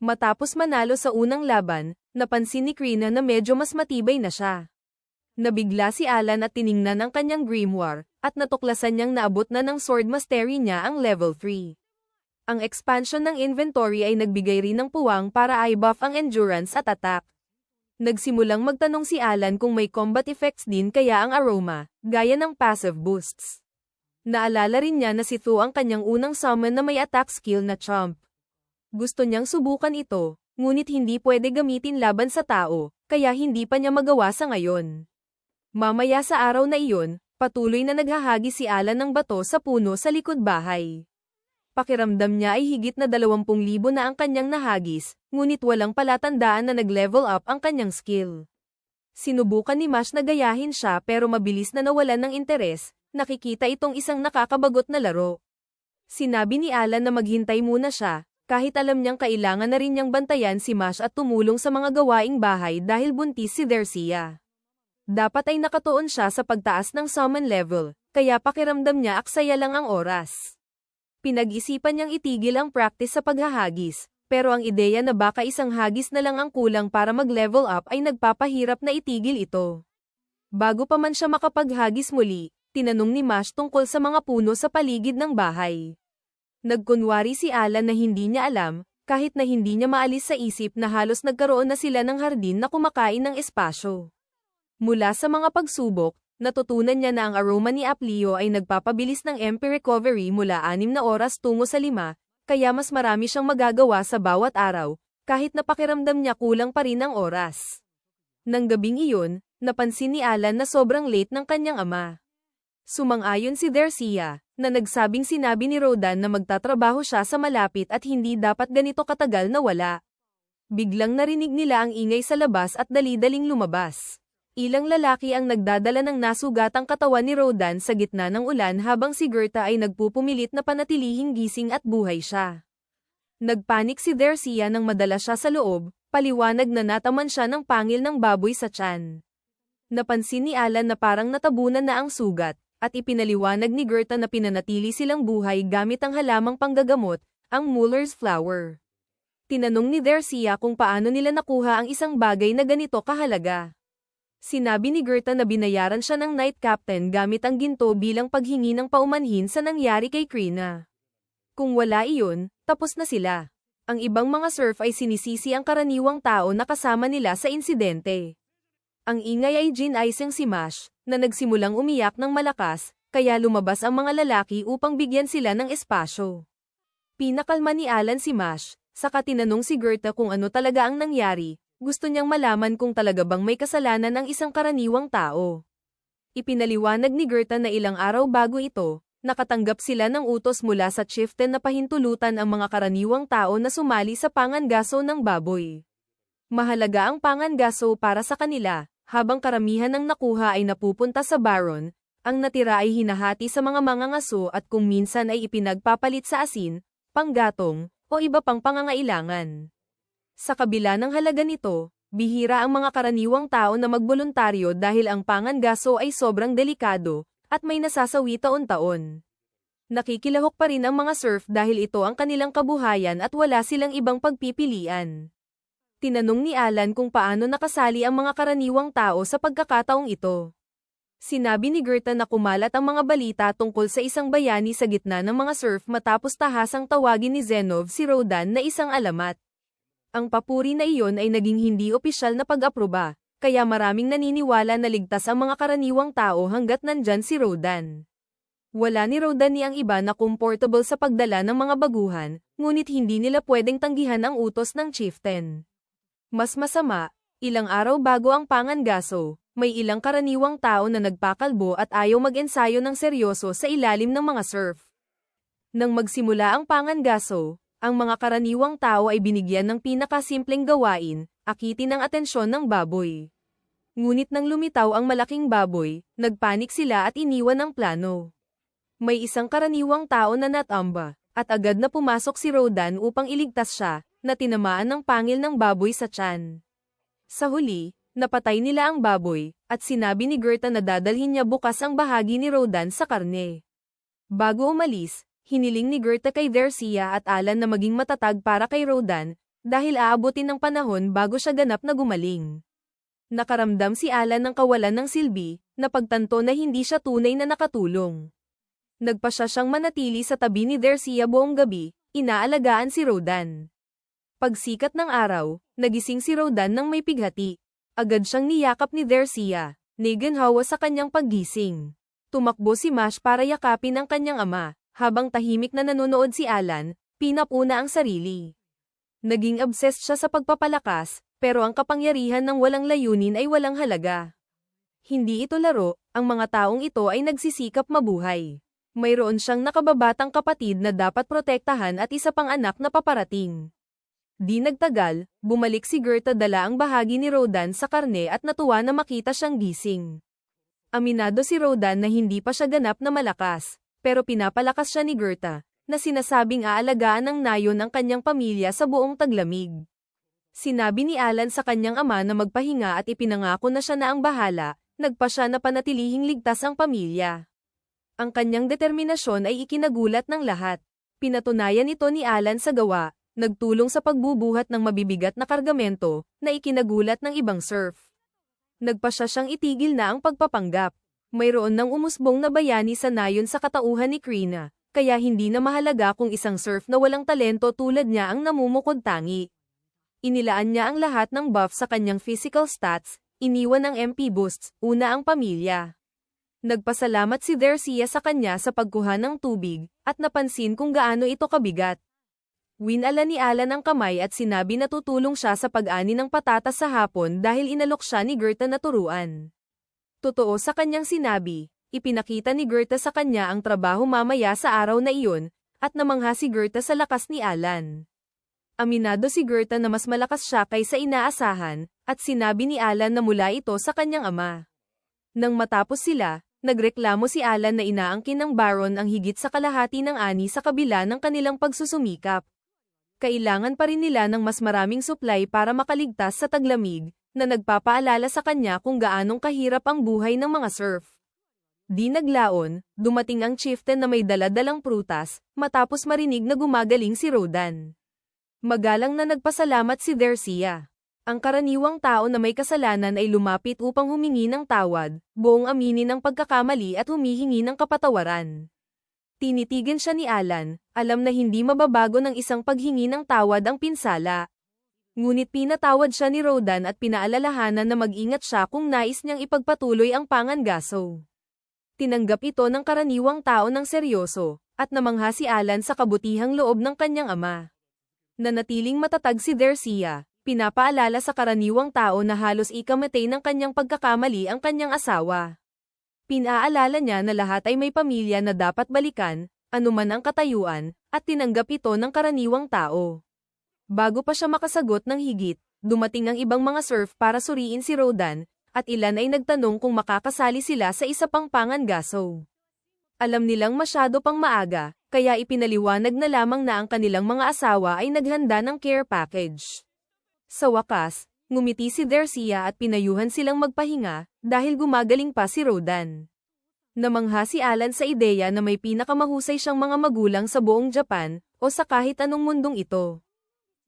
[SPEAKER 1] Matapos manalo sa unang laban, napansin ni Krina na medyo mas matibay na siya. Nabigla si Alan at tiningnan ang kanyang grimoire, at natuklasan niyang naabot na ng sword mastery niya ang level 3. Ang expansion ng inventory ay nagbigay rin ng puwang para i-buff ang endurance at attack. Nagsimulang magtanong si Alan kung may combat effects din kaya ang aroma, gaya ng passive boosts. Naalala rin niya na si Thu ang kanyang unang summon na may attack skill na Chomp. Gusto niyang subukan ito, ngunit hindi pwede gamitin laban sa tao, kaya hindi pa niya magawa sa ngayon. Mamaya sa araw na iyon, patuloy na naghahagi si Alan ng bato sa puno sa likod bahay. Pakiramdam niya ay higit na 20,000 na ang kanyang nahagis, ngunit walang palatandaan na nag-level up ang kanyang skill. Sinubukan ni Mash na gayahin siya pero mabilis na nawalan ng interes, nakikita itong isang nakakabagot na laro. Sinabi ni Alan na maghintay muna siya, kahit alam niyang kailangan na rin niyang bantayan si Mash at tumulong sa mga gawaing bahay dahil buntis si Dercia. Dapat ay nakatuon siya sa pagtaas ng summon level, kaya pakiramdam niya aksaya lang ang oras. Pinag-isipan niyang itigil ang practice sa paghahagis, pero ang ideya na baka isang hagis na lang ang kulang para mag-level up ay nagpapahirap na itigil ito. Bago pa man siya makapaghagis muli, tinanong ni Mash tungkol sa mga puno sa paligid ng bahay. Nagkunwari si Alan na hindi niya alam, kahit na hindi niya maalis sa isip na halos nagkaroon na sila ng hardin na kumakain ng espasyo. Mula sa mga pagsubok, natutunan niya na ang aroma ni Aplio ay nagpapabilis ng MP recovery mula 6 na oras tungo sa 5, kaya mas marami siyang magagawa sa bawat araw, kahit na pakiramdam niya kulang pa rin ang oras. Nang gabing iyon, napansin ni Alan na sobrang late ng kanyang ama. Sumang-ayon si Dercia, na nagsabing sinabi ni Rodan na magtatrabaho siya sa malapit at hindi dapat ganito katagal na wala. Biglang narinig nila ang ingay sa labas at dali-daling lumabas. Ilang lalaki ang nagdadala ng nasugatang katawan ni Rodan sa gitna ng ulan habang si Gerta ay nagpupumilit na panatilihing gising at buhay siya. Nagpanik si Dercia nang madala siya sa loob, paliwanag na nataman siya ng pangil ng baboy sa tiyan. Napansin ni Alan na parang natabunan na ang sugat, at ipinaliwanag ni Gerta na pinanatili silang buhay gamit ang halamang panggagamot, ang Muller's Flower. Tinanong ni Dercia kung paano nila nakuha ang isang bagay na ganito kahalaga. Sinabi ni Gerta na binayaran siya ng Knight Captain gamit ang ginto bilang paghingi ng paumanhin sa nangyari kay Krina. Kung wala iyon, tapos na sila. Ang ibang mga surf ay sinisisi ang karaniwang tao na kasama nila sa insidente. Ang ingay ay ginaisang si Mash, na nagsimulang umiyak ng malakas, kaya lumabas ang mga lalaki upang bigyan sila ng espasyo. Pinakalma ni Alan si Mash, saka tinanong si Gerta kung ano talaga ang nangyari. Gusto niyang malaman kung talaga bang may kasalanan ang isang karaniwang tao. Ipinaliwanag ni Gerta na ilang araw bago ito, nakatanggap sila ng utos mula sa chieftain na pahintulutan ang mga karaniwang tao na sumali sa pangangaso ng baboy. Mahalaga ang pangangaso para sa kanila, habang karamihan ng nakuha ay napupunta sa baron, ang natira ay hinahati sa mga mangangaso at kung minsan ay ipinagpapalit sa asin, panggatong, o iba pang pangangailangan. Sa kabila ng halaga nito, bihira ang mga karaniwang tao na magboluntaryo dahil ang pangangaso ay sobrang delikado, at may nasasawi taon-taon. Nakikilahok pa rin ang mga surf dahil ito ang kanilang kabuhayan at wala silang ibang pagpipilian. Tinanong ni Alan kung paano nakasali ang mga karaniwang tao sa pagkakataong ito. Sinabi ni Gerta na kumalat ang mga balita tungkol sa isang bayani sa gitna ng mga surf matapos tahasang tawagin ni Zenov si Rodan na isang alamat. Ang papuri na iyon ay naging hindi opisyal na pag-aproba, kaya maraming naniniwala na ligtas ang mga karaniwang tao hanggat nandyan si Rodan. Wala ni Rodan ni ang iba na comfortable sa pagdala ng mga baguhan, ngunit hindi nila pwedeng tanggihan ang utos ng chieftain. Mas masama, ilang araw bago ang pangangaso, may ilang karaniwang tao na nagpakalbo at ayaw mag-ensayo ng seryoso sa ilalim ng mga surf. Nang magsimula ang pangangaso, ang mga karaniwang tao ay binigyan ng pinakasimpleng gawain, akitin ang atensyon ng baboy. Ngunit nang lumitaw ang malaking baboy, nagpanik sila at iniwan ang plano. May isang karaniwang tao na natamba, at agad na pumasok si Rodan upang iligtas siya, na tinamaan ng pangil ng baboy sa tiyan. Sa huli, napatay nila ang baboy, at sinabi ni Gerta na dadalhin niya bukas ang bahagi ni Rodan sa karne. Bago umalis, hiniling ni Gerta kay Dercia at Alan na maging matatag para kay Rodan, dahil aabutin ng panahon bago siya ganap na gumaling. Nakaramdam si Alan ng kawalan ng silbi, napagtanto na hindi siya tunay na nakatulong. Nagpasya siyang manatili sa tabi ni Dercia buong gabi, inaalagaan si Rodan. Pagsikat ng araw, nagising si Rodan ng may pighati. Agad siyang niyakap ni Dercia, naginhawa sa kanyang paggising. Tumakbo si Mash para yakapin ang kanyang ama, habang tahimik na nanonood si Alan, pinapuna ang sarili. Naging obsessed siya sa pagpapalakas, pero ang kapangyarihan ng walang layunin ay walang halaga. Hindi ito laro, ang mga taong ito ay nagsisikap mabuhay. Mayroon siyang nakababatang kapatid na dapat protektahan at isa pang anak na paparating. Di nagtagal, bumalik si Gerta dala ang bahagi ni Rodan sa karne at natuwa na makita siyang gising. Aminado si Rodan na hindi pa siya ganap na malakas, pero pinapalakas siya ni Gerta, na sinasabing aalagaan ng nayon ang kanyang pamilya sa buong taglamig. Sinabi ni Alan sa kanyang ama na magpahinga at ipinangako na siya na ang bahala, nagpa siya na panatilihing ligtas ang pamilya. Ang kanyang determinasyon ay ikinagulat ng lahat. Pinatunayan ito ni Alan sa gawa, nagtulong sa pagbubuhat ng mabibigat na kargamento, na ikinagulat ng ibang surf. Nagpasya siyang itigil na ang pagpapanggap. Mayroon ng umusbong na bayani sa nayon sa katauhan ni Krina, kaya hindi na mahalaga kung isang surf na walang talento tulad niya ang namumukod tangi. Inilaan niya ang lahat ng buff sa kanyang physical stats, iniwan ang MP boosts, una ang pamilya. Nagpasalamat si Dercia sa kanya sa pagkuha ng tubig, at napansin kung gaano ito kabigat. Winala ni Alan ang kamay at sinabi na tutulong siya sa pag-ani ng patatas sa hapon dahil inalok siya ni Gerta na turuan. Totoo sa kanyang sinabi, ipinakita ni Gerta sa kanya ang trabaho mamaya sa araw na iyon, at namangha si Gerta sa lakas ni Alan. Aminado si Gerta na mas malakas siya kaysa inaasahan, at sinabi ni Alan na mula ito sa kanyang ama. Nang matapos sila, nagreklamo si Alan na inaangkin ng Baron ang higit sa kalahati ng ani sa kabila ng kanilang pagsusumikap. Kailangan pa rin nila ng mas maraming supply para makaligtas sa taglamig, na nagpapaalala sa kanya kung gaanong kahirap ang buhay ng mga surf. Di naglaon, dumating ang chieftain na may dala-dalang prutas, matapos marinig na gumagaling si Rodan. Magalang na nagpasalamat si Dercia. Ang karaniwang tao na may kasalanan ay lumapit upang humingi ng tawad, buong aminin ang pagkakamali at humihingi ng kapatawaran. Tinitigan siya ni Alan, alam na hindi mababago ng isang paghingi ng tawad ang pinsala. Ngunit pinatawad siya ni Rodan at pinaalalahanan na mag-ingat siya kung nais niyang ipagpatuloy ang pangangaso. Tinanggap ito ng karaniwang tao ng seryoso, at namangha si Alan sa kabutihang loob ng kanyang ama. Nanatiling matatag si Dercia. Pinapaalala sa karaniwang tao na halos ikamatay ng kanyang pagkakamali ang kanyang asawa. Pinaalala niya na lahat ay may pamilya na dapat balikan, anuman ang katayuan, at tinanggap ito ng karaniwang tao. Bago pa siya makasagot ng higit, dumating ang ibang mga surf para suriin si Rodan, at ilan ay nagtanong kung makakasali sila sa isa pang pangangaso. Alam nilang masyado pang maaga, kaya ipinaliwanag na lamang na ang kanilang mga asawa ay naghanda ng care package. Sa wakas, ngumiti si Dercia at pinayuhan silang magpahinga, dahil gumagaling pa si Rodan. Namangha si Alan sa ideya na may pinakamahusay siyang mga magulang sa buong Japan, o sa kahit anong mundong ito.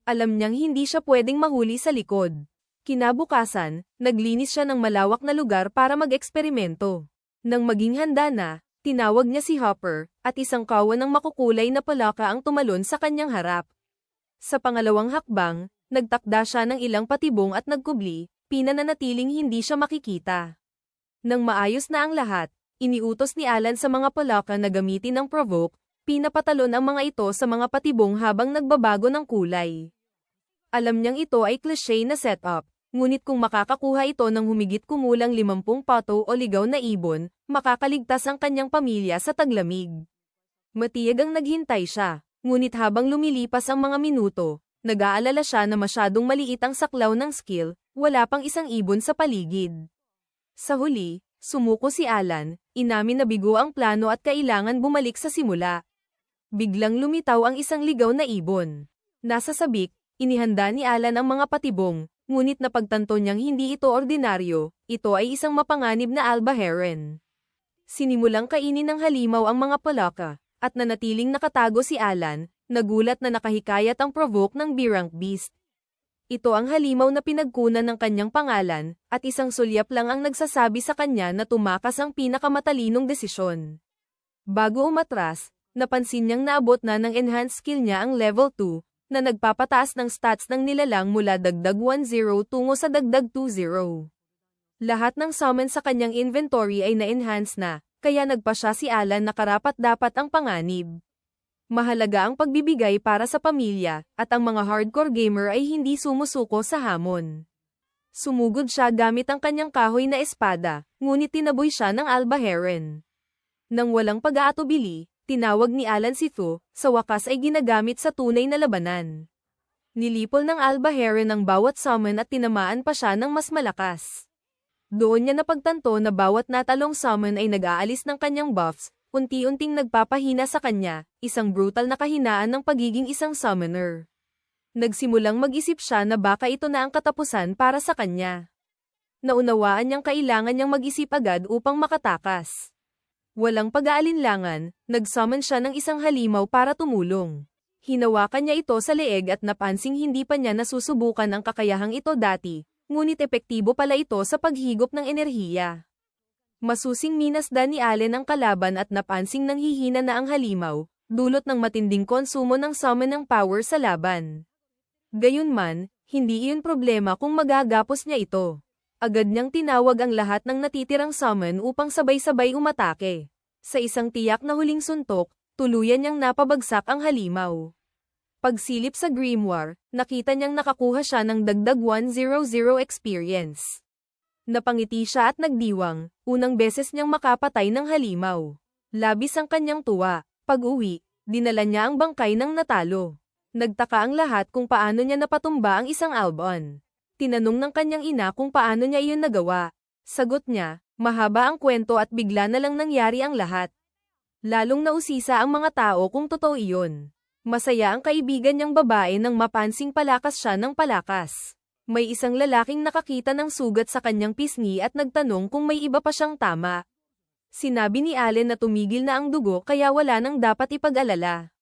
[SPEAKER 1] Alam niyang hindi siya pwedeng mahuli sa likod. Kinabukasan, naglinis siya ng malawak na lugar para mag-eksperimento. Nang maging handa na, tinawag niya si Hopper, at isang kawan ng makukulay na palaka ang tumalon sa kanyang harap. Sa pangalawang hakbang, nagtakda siya ng ilang patibong at nagkubli, pinananatiling hindi siya makikita. Nang maayos na ang lahat, Iniutos ni Alan sa mga palaka na gamitin ang provoke, pinapatalon ang mga ito sa mga patibong habang nagbabago ng kulay. Alam niyang ito ay cliché na setup, ngunit kung makakakuha ito ng humigit kumulang 50 pato o ligaw na ibon, makakaligtas ang kanyang pamilya sa taglamig. Matiyag ang naghintay siya, ngunit habang lumilipas ang mga minuto, nag-aalala siya na masyadong maliit ang saklaw ng skill, wala pang isang ibon sa paligid. Sa huli, sumuko si Alan, inamin na bigo ang plano at kailangan bumalik sa simula. Biglang lumitaw ang isang ligaw na ibon. Nasa sabik, inihanda ni Alan ang mga patibong, ngunit napagtanto niyang hindi ito ordinaryo, ito ay isang mapanganib na alba heron. Sinimulang kainin ng halimaw ang mga palaka, at nanatiling nakatago si Alan, nagulat na nakahikayat ang provoke ng B-rank beast. Ito ang halimaw na pinagkunan ng kanyang pangalan, at isang sulyap lang ang nagsasabi sa kanya na tumakas ang pinakamatalinong desisyon. Bago umatras, napansin niyang naabot na ng enhanced skill niya ang level 2, na nagpapataas ng stats ng nilalang mula dagdag 10 tungo sa dagdag 20. Lahat ng summon sa kanyang inventory ay na-enhance na, kaya nagpa siya si Alan na karapat-dapat ang panganib. Mahalaga ang pagbibigay para sa pamilya, at ang mga hardcore gamer ay hindi sumusuko sa hamon. Sumugod siya gamit ang kanyang kahoy na espada, ngunit tinaboy siya ng alba heron. Nang walang pag-aatubili, tinawag ni Alan si Thu, sa wakas ay ginagamit sa tunay na labanan. Nilipol ng alba heron ang bawat summon at tinamaan pa siya ng mas malakas. Doon niya napagtanto na bawat natalong summon ay nag-aalis ng kanyang buffs, unti-unting nagpapahina sa kanya, isang brutal na kahinaan ng pagiging isang summoner. Nagsimulang mag-isip siya na baka ito na ang katapusan para sa kanya. Naunawaan niyang kailangan niyang mag-isip agad upang makatakas. Walang pag-aalinlangan, nag-summon siya ng isang halimaw para tumulong. Hinawakan niya ito sa leeg at napansing hindi pa niya nasusubukan ang kakayahang ito dati, ngunit epektibo pala ito sa paghigop ng enerhiya. Masusing minasdan ni Allen ang kalaban at napansing nanghihina na ang halimaw, dulot ng matinding konsumo ng summon ng power sa laban. Gayunman, hindi iyon problema kung magagapos niya ito. Agad niyang tinawag ang lahat ng natitirang summon upang sabay-sabay umatake. Sa isang tiyak na huling suntok, tuluyan niyang napabagsak ang halimaw. Pagsilip sa grimoire, nakita niyang nakakuha siya ng dagdag 100 experience. Napangiti siya at nagdiwang, unang beses niyang makapatay ng halimaw. Labis ang kanyang tuwa. Pag-uwi, dinala niya ang bangkay ng natalo. Nagtaka ang lahat kung paano niya napatumba ang isang albon. Tinanong ng kanyang ina kung paano niya iyon nagawa. Sagot niya, mahaba ang kwento at bigla na lang nangyari ang lahat. Lalong nausisa ang mga tao kung totoo iyon. Masaya ang kaibigan niyang babae nang mapansing palakas siya ng palakas. May isang lalaking nakakita ng sugat sa kanyang pisngi at nagtanong kung may iba pa siyang tama. Sinabi ni Allen na tumigil na ang dugo kaya wala nang dapat ipag-alala.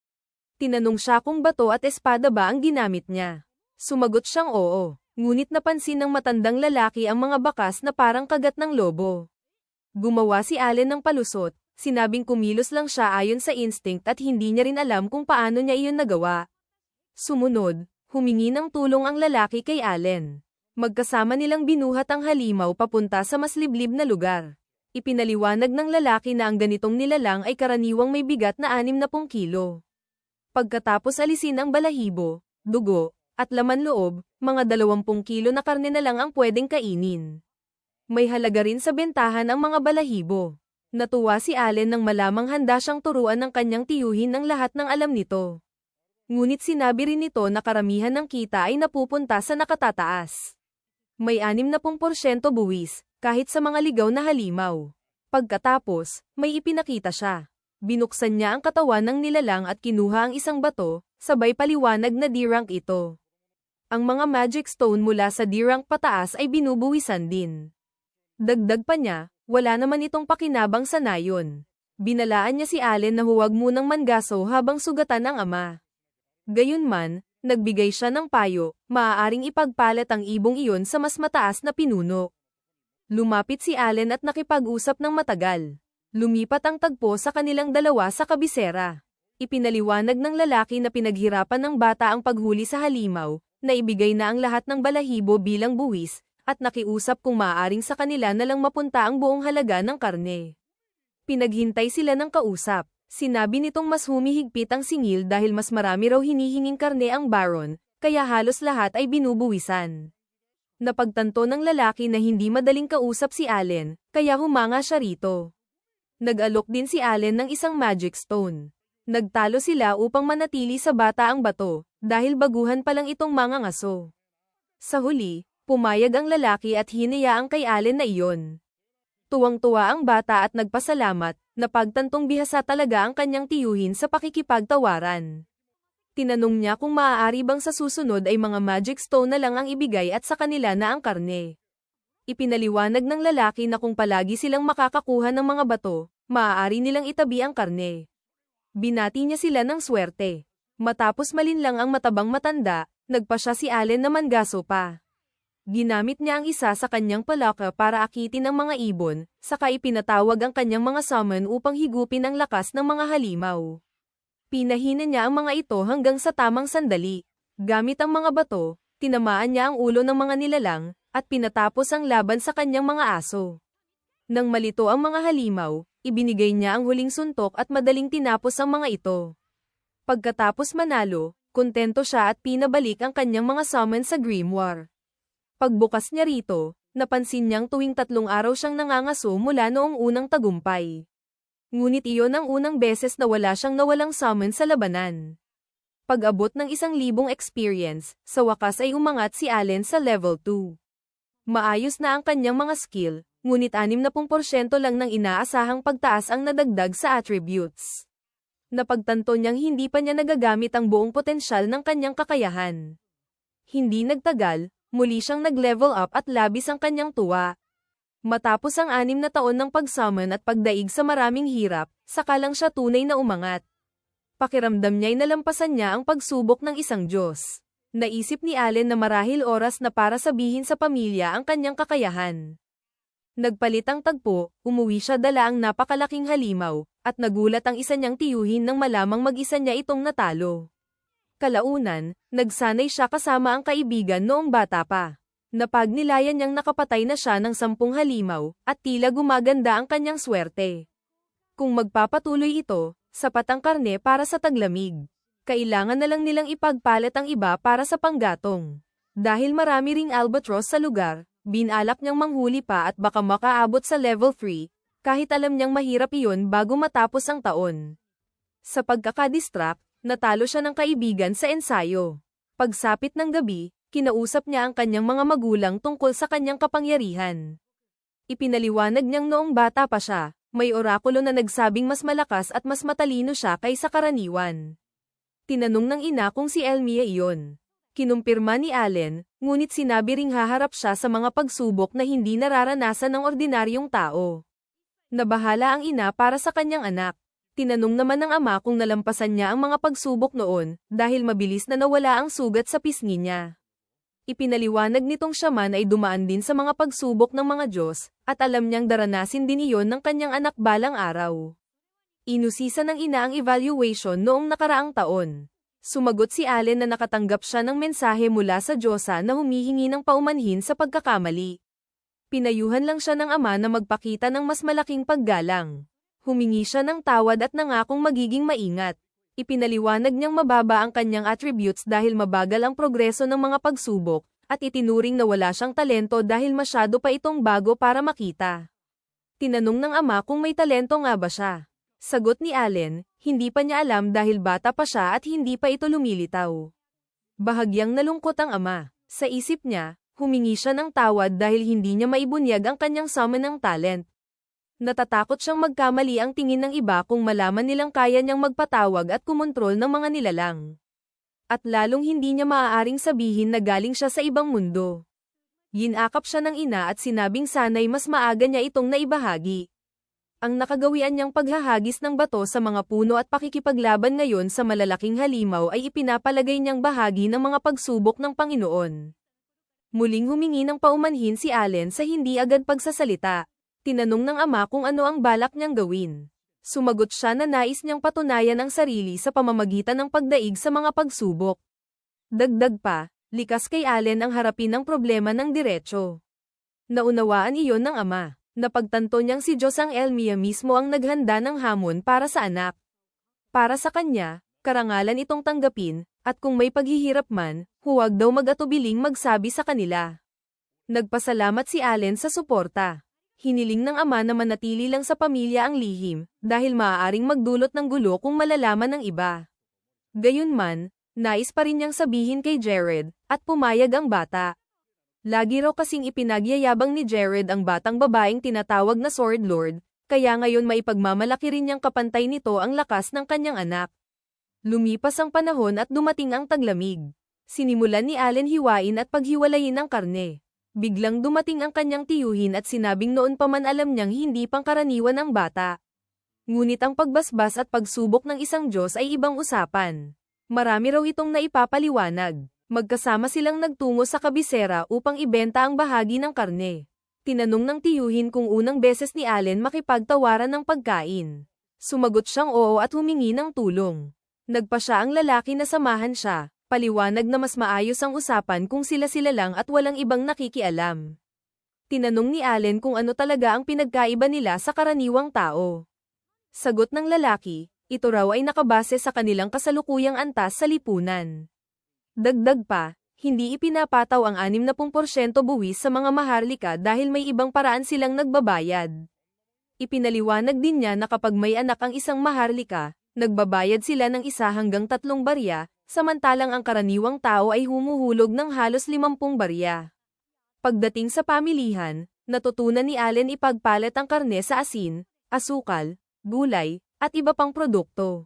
[SPEAKER 1] Tinanong siya kung bato at espada ba ang ginamit niya. Sumagot siyang oo, ngunit napansin ng matandang lalaki ang mga bakas na parang kagat ng lobo. Gumawa si Allen ng palusot, sinabing kumilos lang siya ayon sa instinct at hindi niya rin alam kung paano niya iyon nagawa. Sumunod, humingi ng tulong ang lalaki kay Allen. Magkasama nilang binuhat ang halimaw papunta sa mas liblib na lugar. Ipinaliwanag ng lalaki na ang ganitong nilalang ay karaniwang may bigat na 60 kilo. Pagkatapos alisin ang balahibo, dugo, at laman loob, mga 20 kilo na karne na lang ang pwedeng kainin. May halaga rin sa bentahan ang mga balahibo. Natuwa si Allen nang malamang handa siyang turuan ng kanyang tiyuhin ng lahat ng alam nito. Ngunit sinabi rin nito na karamihan ng kita ay napupunta sa nakatataas. May 60% buwis, kahit sa mga ligaw na halimaw. Pagkatapos, may ipinakita siya. Binuksan niya ang katawan ng nilalang at kinuha ang isang bato, sabay paliwanag na D-rank ito. Ang mga magic stone mula sa D-rank pataas ay binubuwisan din. Dagdag pa niya, wala naman itong pakinabang sa nayon. Binalaan niya si Allen na huwag munang mangaso habang sugatan ang ama. Gayunman, nagbigay siya ng payo, maaaring ipagpalit ang ibong iyon sa mas mataas na pinuno. Lumapit si Allen at nakipag-usap ng matagal. Lumipat ang tagpo sa kanilang dalawa sa kabisera. Ipinaliwanag ng lalaki na pinaghirapan ng bata ang paghuli sa halimaw, na ibigay na ang lahat ng balahibo bilang buwis, at nakiusap kung maaaring sa kanila na lang mapunta ang buong halaga ng karne. Pinaghintay sila ng kausap. Sinabi nitong mas humihigpit ang singil dahil mas marami raw hinihinging karne ang Baron, kaya halos lahat ay binubuwisan. Napagtanto ng lalaki na hindi madaling kausap si Allen, kaya humanga siya rito. Nag-alok din si Allen ng isang magic stone. Nagtalo sila upang manatili sa bata ang bato, dahil baguhan pa lang itong mga ngaso. Sa huli, pumayag ang lalaki at hinayaan kay Allen na iyon. Tuwang-tuwa ang bata at nagpasalamat, napagtantong bihasa talaga ang kanyang tiyuhin sa pakikipagtawaran. Tinanong niya kung maaari bang sa susunod ay mga magic stone na lang ang ibigay at sa kanila na ang karne. Ipinaliwanag ng lalaki na kung palagi silang makakakuha ng mga bato, maaari nilang itabi ang karne. Binati niya sila ng swerte. Matapos malinlang ang matabang matanda, nagpa siya si Allen na mangaso pa. Ginamit niya ang isa sa kanyang palaka para akitin ang mga ibon, saka ipinatawag ang kanyang mga summon upang higupin ang lakas ng mga halimaw. Pinahina niya ang mga ito hanggang sa tamang sandali. Gamit ang mga bato, tinamaan niya ang ulo ng mga nilalang, at pinatapos ang laban sa kanyang mga aso. Nang malito ang mga halimaw, ibinigay niya ang huling suntok at madaling tinapos ang mga ito. Pagkatapos manalo, kontento siya at pinabalik ang kanyang mga summon sa grimoire. Pagbukas niya rito, napansin niyang tuwing 3 araw siyang nangangaso mula noong unang tagumpay. Ngunit iyon ang unang beses na wala siyang nawalang summon sa labanan. Pag-abot ng 1,000 experience, sa wakas ay umangat si Allen sa level 2. Maayos na ang kanyang mga skill, ngunit 60% lang ng inaasahang pagtaas ang nadagdag sa attributes. Napagtanto niyang hindi pa niya nagagamit ang buong potensyal ng kanyang kakayahan. Hindi nagtagal, muli siyang nag-level up at labis ang kanyang tuwa. Matapos ang 6 na taon ng pag-summon at pagdaig sa maraming hirap, saka lang siya tunay na umangat. Pakiramdam niya'y nalampasan niya ang pagsubok ng isang Diyos. Naisip ni Allen na marahil oras na para sabihin sa pamilya ang kanyang kakayahan. Nagpalit ang tagpo, umuwi siya dala ang napakalaking halimaw, at nagulat ang isa niyang tiyuhin nang malamang mag-isa niya itong natalo. Kalaunan, nagsanay siya kasama ang kaibigan noong bata pa. Napagnilayan niyang nakapatay na siya ng 10 halimaw, at tila gumaganda ang kanyang swerte. Kung magpapatuloy ito, sapat ang karne para sa taglamig. Kailangan na lang nilang ipagpalit ang iba para sa panggatong. Dahil marami ring albatross sa lugar, binalak niyang manghuli pa at baka makaabot sa level 3, kahit alam niyang mahirap iyon bago matapos ang taon. Sa pagkakadistract, natalo siya ng kaibigan sa ensayo. Pagsapit ng gabi, kinausap niya ang kanyang mga magulang tungkol sa kanyang kapangyarihan. Ipinaliwanag niyang noong bata pa siya, may orakulo na nagsabing mas malakas at mas matalino siya kaysa karaniwan. Tinanong ng ina kung si Elmia iyon. Kinumpirma ni Allen, ngunit sinabi ring haharap siya sa mga pagsubok na hindi nararanasan ng ordinaryong tao. Nabahala ang ina para sa kanyang anak. Tinanong naman ng ama kung nalampasan niya ang mga pagsubok noon, dahil mabilis na nawala ang sugat sa pisngi niya. Ipinaliwanag nitong siya man ay dumaan din sa mga pagsubok ng mga Diyos, at alam niyang daranasin din iyon ng kanyang anak balang araw. Inusisa ng ina ang evaluation noong nakaraang taon. Sumagot si Allen na nakatanggap siya ng mensahe mula sa Diyosa na humihingi ng paumanhin sa pagkakamali. Pinayuhan lang siya ng ama na magpakita ng mas malaking paggalang. Humingi siya ng tawad at nangakong magiging maingat. Ipinaliwanag niyang mababa ang kanyang attributes dahil mabagal ang progreso ng mga pagsubok, at itinuring na wala siyang talento dahil masyado pa itong bago para makita. Tinanong ng ama kung may talento nga ba siya. Sagot ni Allen, hindi pa niya alam dahil bata pa siya at hindi pa ito lumilitaw. Bahagyang nalungkot ang ama. Sa isip niya, humingi siya ng tawad dahil hindi niya maibunyag ang kanyang summon ng talent. Natatakot siyang magkamali ang tingin ng iba kung malaman nilang kaya niyang magpatawag at kumontrol ng mga nilalang. At lalong hindi niya maaaring sabihin na galing siya sa ibang mundo. Ginakap siya ng ina at sinabing sana'y mas maaga niya itong naibahagi. Ang nakagawian niyang paghahagis ng bato sa mga puno at pakikipaglaban ngayon sa malalaking halimaw ay ipinapalagay niyang bahagi ng mga pagsubok ng Panginoon. Muling humingi ng paumanhin si Allen sa hindi agad pagsasalita. Tinanong ng ama kung ano ang balak niyang gawin. Sumagot siya na nais niyang patunayan ang sarili sa pamamagitan ng pagdaig sa mga pagsubok. Dagdag pa, likas kay Allen ang harapin ang problema ng diretso. Naunawaan iyon ng ama. Napagtanto niyang si Diyos ang Elmia mismo ang naghanda ng hamon para sa anak. Para sa kanya, karangalan itong tanggapin, at kung may paghihirap man, huwag daw mag-atubiling magsabi sa kanila. Nagpasalamat si Allen sa suporta. Hiniling ng ama na manatili lang sa pamilya ang lihim, dahil maaaring magdulot ng gulo kung malalaman ng iba. Gayunman, nais pa rin niyang sabihin kay Jared, at pumayag ang bata. Lagi raw kasing ipinagyayabang ni Jared ang batang babaeng tinatawag na Sword Lord, kaya ngayon maipagmamalaki rin niyang kapantay nito ang lakas ng kanyang anak. Lumipas ang panahon at dumating ang taglamig. Sinimulan ni Allen hiwain at paghiwalayin ang karne. Biglang dumating ang kanyang tiyuhin at sinabing noon pa man alam niyang hindi pangkaraniwan ang bata. Ngunit ang pagbasbas at pagsubok ng isang Diyos ay ibang usapan. Marami raw itong naipapaliwanag. Magkasama silang nagtungo sa kabisera upang ibenta ang bahagi ng karne. Tinanong ng tiyuhin kung unang beses ni Allen makipagtawaran ng pagkain. Sumagot siyang oo at humingi ng tulong. Nagpa siya ang lalaki na samahan siya. Paliwanag na mas maayos ang usapan kung sila-sila lang at walang ibang nakikialam. Tinanong ni Allen kung ano talaga ang pinagkaiba nila sa karaniwang tao. Sagot ng lalaki, ito raw ay nakabase sa kanilang kasalukuyang antas sa lipunan. Dagdag pa, hindi ipinapataw ang 60% buwis sa mga maharlika dahil may ibang paraan silang nagbabayad. Ipinaliwanag din niya na kapag may anak ang isang maharlika, nagbabayad sila ng 1 hanggang 3 barya, samantalang ang karaniwang tao ay humuhulog ng halos 50 barya. Pagdating sa pamilihan, natutunan ni Allen ipagpalit ang karne sa asin, asukal, gulay, at iba pang produkto.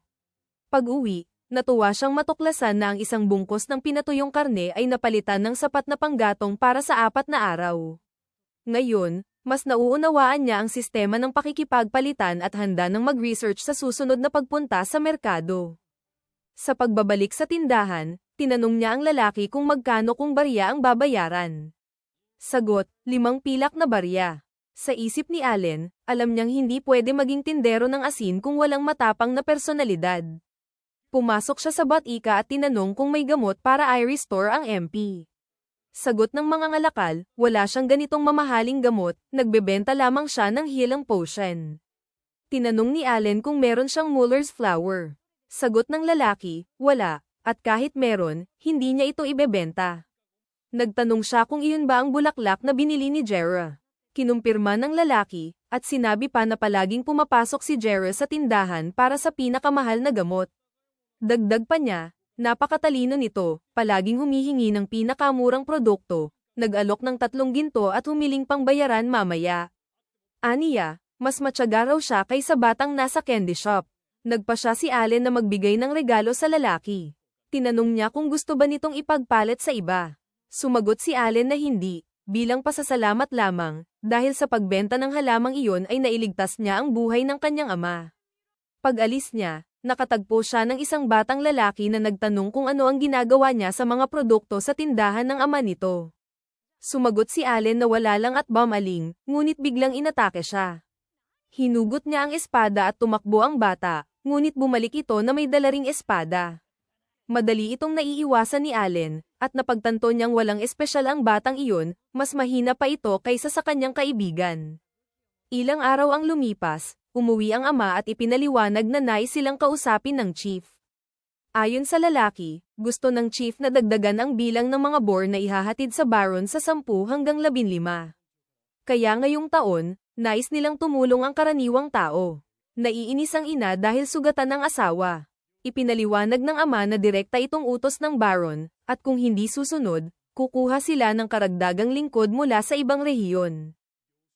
[SPEAKER 1] Pag-uwi, natuwa siyang matuklasan na ang isang bungkos ng pinatuyong karne ay napalitan ng sapat na panggatong para sa 4 na araw. Ngayon, mas nauunawaan niya ang sistema ng pakikipagpalitan at handa ng mag-research sa susunod na pagpunta sa merkado. Sa pagbabalik sa tindahan, tinanong niya ang lalaki kung magkano kung barya ang babayaran. Sagot, 5 pilak na barya. Sa isip ni Allen, alam niyang hindi pwede maging tindero ng asin kung walang matapang na personalidad. Pumasok siya sa batika at tinanong kung may gamot para i-restore ang MP. Sagot ng mga ngalakal, wala siyang ganitong mamahaling gamot, nagbebenta lamang siya ng healing potion. Tinanong ni Allen kung meron siyang Muller's flower. Sagot ng lalaki, wala, at kahit meron, hindi niya ito ibebenta. Nagtanong siya kung iyon ba ang bulaklak na binili ni Jera. Kinumpirma ng lalaki, at sinabi pa na palaging pumapasok si Jera sa tindahan para sa pinakamahal na gamot. Dagdag pa niya, napakatalino nito, palaging humihingi ng pinakamurang produkto, nag-alok ng 3 ginto at humiling pang bayaran mamaya. Aniya, mas matyaga raw siya kaysa batang nasa candy shop. Nagpa siya si Allen na magbigay ng regalo sa lalaki. Tinanong niya kung gusto ba nitong ipagpalit sa iba. Sumagot si Allen na hindi, bilang pasasalamat lamang, dahil sa pagbenta ng halamang iyon ay nailigtas niya ang buhay ng kanyang ama. Pag-alis niya, nakatagpo siya ng isang batang lalaki na nagtanong kung ano ang ginagawa niya sa mga produkto sa tindahan ng ama nito. Sumagot si Allen na wala lang at bumaling, ngunit biglang inatake siya. Hinugot niya ang espada at tumakbo ang bata. Ngunit bumalik ito na may dala ring espada. Madali itong naiiwasan ni Allen, at napagtanto niyang walang espesyal ang batang iyon, mas mahina pa ito kaysa sa kanyang kaibigan. Ilang araw ang lumipas, umuwi ang ama at ipinaliwanag na nais silang kausapin ng chief. Ayon sa lalaki, gusto ng chief na dagdagan ang bilang ng mga boar na ihahatid sa Baron sa 10 hanggang 15. Kaya ngayong taon, nais nilang tumulong ang karaniwang tao. Naiinis ang ina dahil sugatan ng asawa. Ipinaliwanag ng ama na direkta itong utos ng Baron, at kung hindi susunod, kukuha sila ng karagdagang lingkod mula sa ibang rehiyon.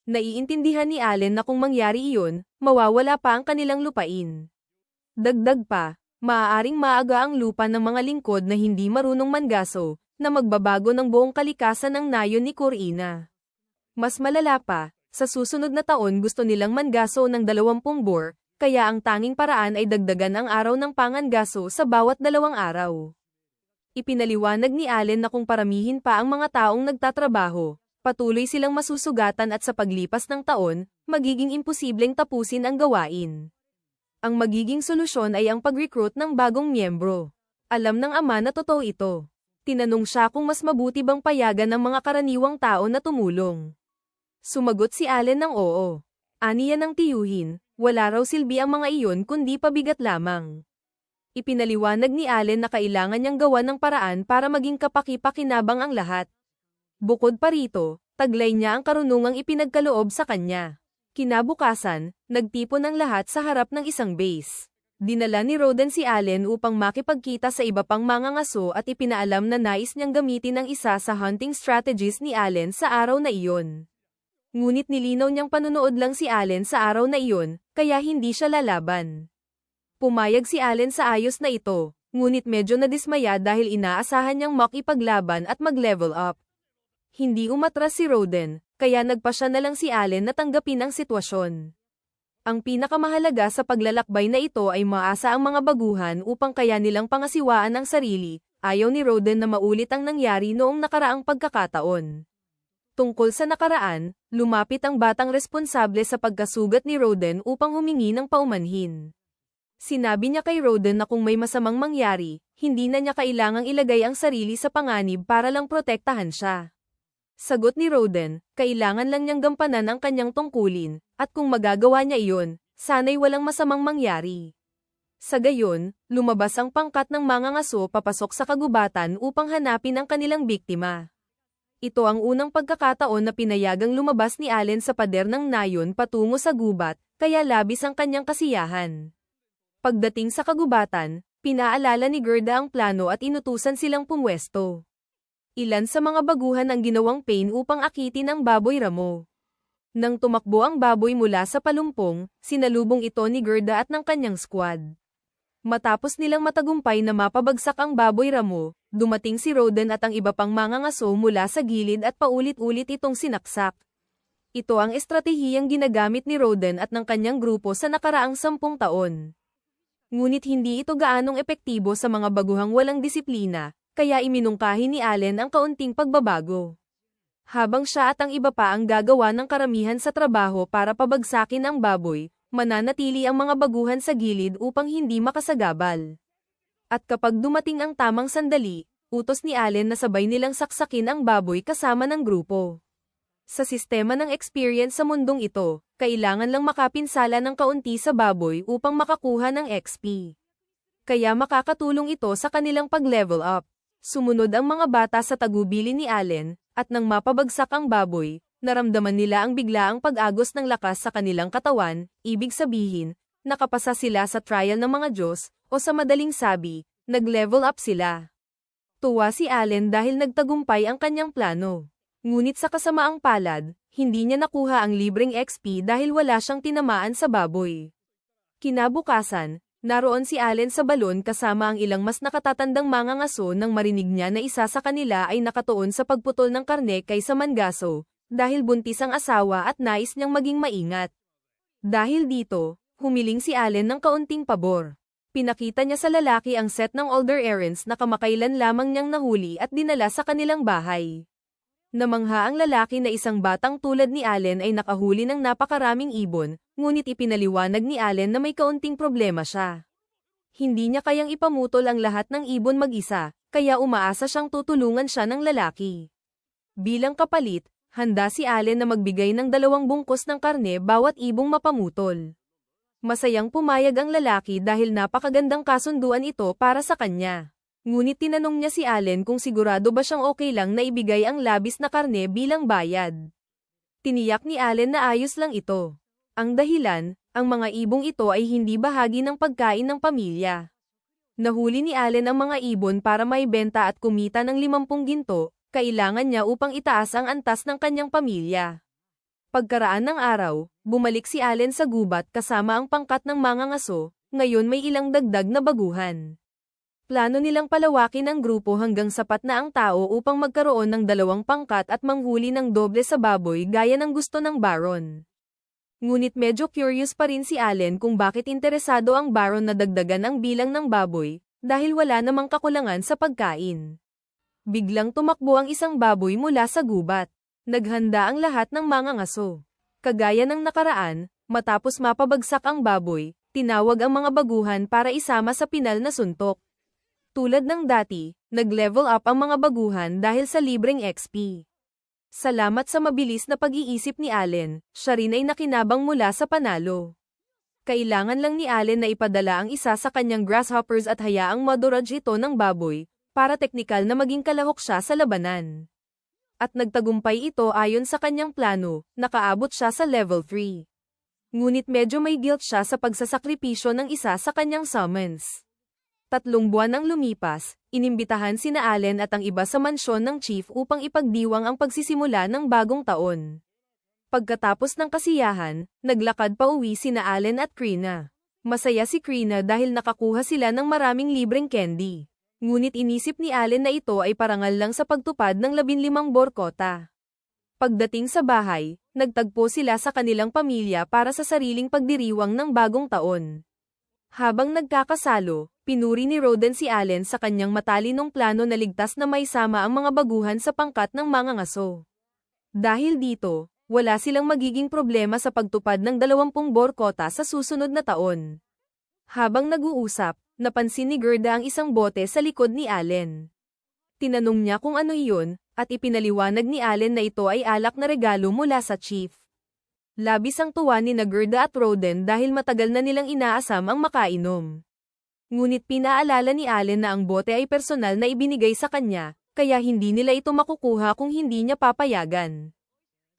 [SPEAKER 1] Naiintindihan ni Allen na kung mangyari iyon, mawawala pa ang kanilang lupain. Dagdag pa, maaaring maaga ang lupa ng mga lingkod na hindi marunong mangaso, na magbabago ng buong kalikasan ng nayon ni Corina. Mas malala pa, sa susunod na taon gusto nilang mangaso ng 20 boar, kaya ang tanging paraan ay dagdagan ang araw ng pangangaso sa bawat 2 araw. Ipinaliwanag ni Allen na kung paramihin pa ang mga taong nagtatrabaho, patuloy silang masusugatan at sa paglipas ng taon, magiging imposibleng tapusin ang gawain. Ang magiging solusyon ay ang pag-recruit ng bagong miyembro. Alam ng ama na totoo ito. Tinanong siya kung mas mabuti bang payagan ng mga karaniwang tao na tumulong. Sumagot si Allen ng oo. Aniya ng tiyuhin, wala raw silbi ang mga iyon kundi pabigat lamang. Ipinaliwanag ni Allen na kailangan niyang gawa ng paraan para maging kapaki-pakinabang ang lahat. Bukod pa rito, taglay niya ang karunungang ipinagkaloob sa kanya. Kinabukasan, nagtipon ang lahat sa harap ng isang base. Dinala ni Roden si Allen upang makipagkita sa iba pang mangangaso at ipinaalam na nais niyang gamitin ang isa sa hunting strategies ni Allen sa araw na iyon. Ngunit nilinaw niyang panunood lang si Allen sa araw na iyon, kaya hindi siya lalaban. Pumayag si Allen sa ayos na ito, ngunit medyo nadismaya dahil inaasahan niyang makipaglaban at mag-level up. Hindi umatras si Roden, kaya nagpasya na lang si Allen na tanggapin ang sitwasyon. Ang pinakamahalaga sa paglalakbay na ito ay maasa ang mga baguhan upang kaya nilang pangasiwaan ang sarili. Ayaw ni Roden na maulit ang nangyari noong nakaraang pagkakataon. Tungkol sa nakaraan, lumapit ang batang responsable sa pagkasugat ni Roden upang humingi ng paumanhin. Sinabi niya kay Roden na kung may masamang mangyari, hindi na niya kailangang ilagay ang sarili sa panganib para lang protektahan siya. Sagot ni Roden, kailangan lang niyang gampanan ang kanyang tungkulin, at kung magagawa niya iyon, sana'y walang masamang mangyari. Sa gayon, lumabas ang pangkat ng mangangaso papasok sa kagubatan upang hanapin ang kanilang biktima. Ito ang unang pagkakataon na pinayagang lumabas ni Allen sa pader ng nayon patungo sa gubat, kaya labis ang kanyang kasiyahan. Pagdating sa kagubatan, pinaalala ni Gerda ang plano at inutusan silang pumwesto. Ilan sa mga baguhan ang ginawang pain upang akitin ang baboy ramo. Nang tumakbo ang baboy mula sa palumpong, sinalubong ito ni Gerda at ng kanyang squad. Matapos nilang matagumpay na mapabagsak ang baboy ramo, dumating si Roden at ang iba pang mangangaso mula sa gilid at paulit-ulit itong sinaksak. Ito ang estratehiyang ginagamit ni Roden at ng kanyang grupo sa nakaraang 10 taon. Ngunit hindi ito gaanong epektibo sa mga baguhang walang disiplina, kaya iminungkahi ni Allen ang kaunting pagbabago. Habang siya at ang iba pa ang gagawa ng karamihan sa trabaho para pabagsakin ang baboy, mananatili ang mga baguhan sa gilid upang hindi makasagabal. At kapag dumating ang tamang sandali, utos ni Allen na sabay nilang saksakin ang baboy kasama ng grupo. Sa sistema ng experience sa mundong ito, kailangan lang makapinsala ng kaunti sa baboy upang makakuha ng XP. Kaya makakatulong ito sa kanilang pag-level up. Sumunod ang mga bata sa tagubili ni Allen, at nang mapabagsak ang baboy, naramdaman nila ang biglaang pag-agos ng lakas sa kanilang katawan, ibig sabihin, nakapasa sila sa trial ng mga Diyos, o sa madaling sabi, nag-level up sila. Tuwa si Allen dahil nagtagumpay ang kanyang plano. Ngunit sa kasamaang palad, hindi niya nakuha ang libreng XP dahil wala siyang tinamaan sa baboy. Kinabukasan, naroon si Allen sa balon kasama ang ilang mas nakatatandang mangangaso nang marinig niya na isa sa kanila ay nakatuon sa pagputol ng karne kaysa mangaso, dahil buntis ang asawa at nais niyang maging maingat. Dahil dito, humiling si Allen ng kaunting pabor. Pinakita niya sa lalaki ang set ng older errands na kamakailan lamang niyang nahuli at dinala sa kanilang bahay. Namangha ang lalaki na isang batang tulad ni Allen ay nakahuli ng napakaraming ibon, ngunit ipinaliwanag ni Allen na may kaunting problema siya. Hindi niya kayang ipamutol ang lahat ng ibon mag-isa, kaya umaasa siyang tutulungan siya ng lalaki. Bilang kapalit, handa si Allen na magbigay ng 2 bungkus ng karne bawat ibong mapamutol. Masayang pumayag ang lalaki dahil napakagandang kasunduan ito para sa kanya. Ngunit tinanong niya si Allen kung sigurado ba siyang okay lang na ibigay ang labis na karne bilang bayad. Tiniyak ni Allen na ayos lang ito. Ang dahilan, ang mga ibong ito ay hindi bahagi ng pagkain ng pamilya. Nahuli ni Allen ang mga ibon para maibenta at kumita ng 50 ginto, kailangan niya upang itaas ang antas ng kanyang pamilya. Pagkaraan ng araw, bumalik si Allen sa gubat kasama ang pangkat ng mangangaso, ngayon may ilang dagdag na baguhan. Plano nilang palawakin ang grupo hanggang sapat na ang tao upang magkaroon ng 2 pangkat at manghuli ng doble sa baboy gaya ng gusto ng Baron. Ngunit medyo curious pa rin si Allen kung bakit interesado ang Baron na dagdagan ang bilang ng baboy, dahil wala namang kakulangan sa pagkain. Biglang tumakbo ang isang baboy mula sa gubat. Naghanda ang lahat ng mangangaso. Kagaya ng nakaraan, matapos mapabagsak ang baboy, tinawag ang mga baguhan para isama sa pinal na suntok. Tulad ng dati, nag-level up ang mga baguhan dahil sa libreng XP. Salamat sa mabilis na pag-iisip ni Allen, siya rin ay nakinabang mula sa panalo. Kailangan lang ni Allen na ipadala ang isa sa kanyang grasshoppers at hayaang madurage ito ng baboy, para teknikal na maging kalahok siya sa labanan. At nagtagumpay ito ayon sa kanyang plano, nakaabot siya sa level 3. Ngunit medyo may guilt siya sa pagsasakripisyo ng isa sa kanyang summons. 3 buwan ang lumipas, inimbitahan sina Allen at ang iba sa mansyon ng chief upang ipagdiwang ang pagsisimula ng bagong taon. Pagkatapos ng kasiyahan, naglakad pa uwi sina Allen at Krina. Masaya si Krina dahil nakakuha sila ng maraming libreng candy. Ngunit inisip ni Allen na ito ay parangal lang sa pagtupad ng 15 borkota. Pagdating sa bahay, nagtagpo sila sa kanilang pamilya para sa sariling pagdiriwang ng bagong taon. Habang nagkakasalo, pinuri ni Roden si Allen sa kanyang matalinong plano na ligtas na maisama ang mga baguhan sa pangkat ng mga ngaso. Dahil dito, wala silang magiging problema sa pagtupad ng 20 borkota sa susunod na taon. Habang nag-uusap, napansin ni Gerda ang isang bote sa likod ni Allen. Tinanong niya kung ano iyon, at ipinaliwanag ni Allen na ito ay alak na regalo mula sa chief. Labis ang tuwa ni Gerda at Roden dahil matagal na nilang inaasam ang makainom. Ngunit pinaalala ni Allen na ang bote ay personal na ibinigay sa kanya, kaya hindi nila ito makukuha kung hindi niya papayagan.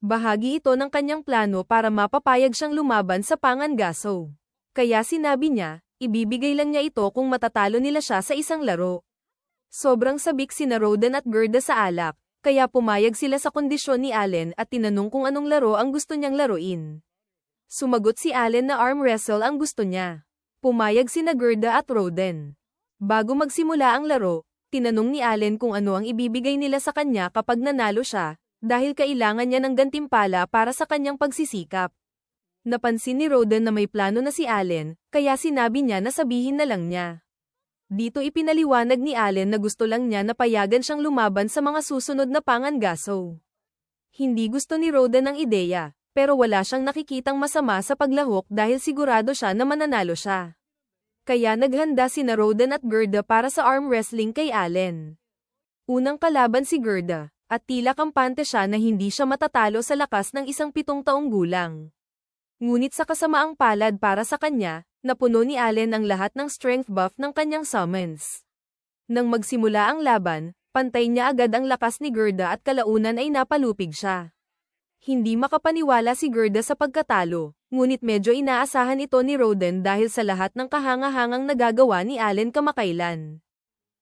[SPEAKER 1] Bahagi ito ng kanyang plano para mapapayag siyang lumaban sa pangangaso. Kaya sinabi niya, ibibigay lang niya ito kung matatalo nila siya sa isang laro. Sobrang sabik sina Roden at Gerda sa alak, kaya pumayag sila sa kondisyon ni Allen at tinanong kung anong laro ang gusto niyang laruin. Sumagot si Allen na arm wrestle ang gusto niya. Pumayag sina Gerda at Roden. Bago magsimula ang laro, tinanong ni Allen kung ano ang ibibigay nila sa kanya kapag nanalo siya, dahil kailangan niya ng gantimpala para sa kanyang pagsisikap. Napansin ni Roden na may plano na si Allen, kaya sinabi niya na sabihin na lang niya. Dito ipinaliwanag ni Allen na gusto lang niya na payagan siyang lumaban sa mga susunod na pangangaso. Hindi gusto ni Roden ang ideya, pero wala siyang nakikitang masama sa paglahok dahil sigurado siya na mananalo siya. Kaya naghanda sina Roden at Gerda para sa arm wrestling kay Allen. Unang kalaban si Gerda, at tila kampante siya na hindi siya matatalo sa lakas ng isang 7 taong gulang. Ngunit sa kasamaang palad para sa kanya, napuno ni Allen ang lahat ng strength buff ng kanyang summons. Nang magsimula ang laban, pantay niya agad ang lakas ni Gerda at kalaunan ay napalupig siya. Hindi makapaniwala si Gerda sa pagkatalo, ngunit medyo inaasahan ito ni Roden dahil sa lahat ng kahangahangang nagagawa ni Allen kamakailan.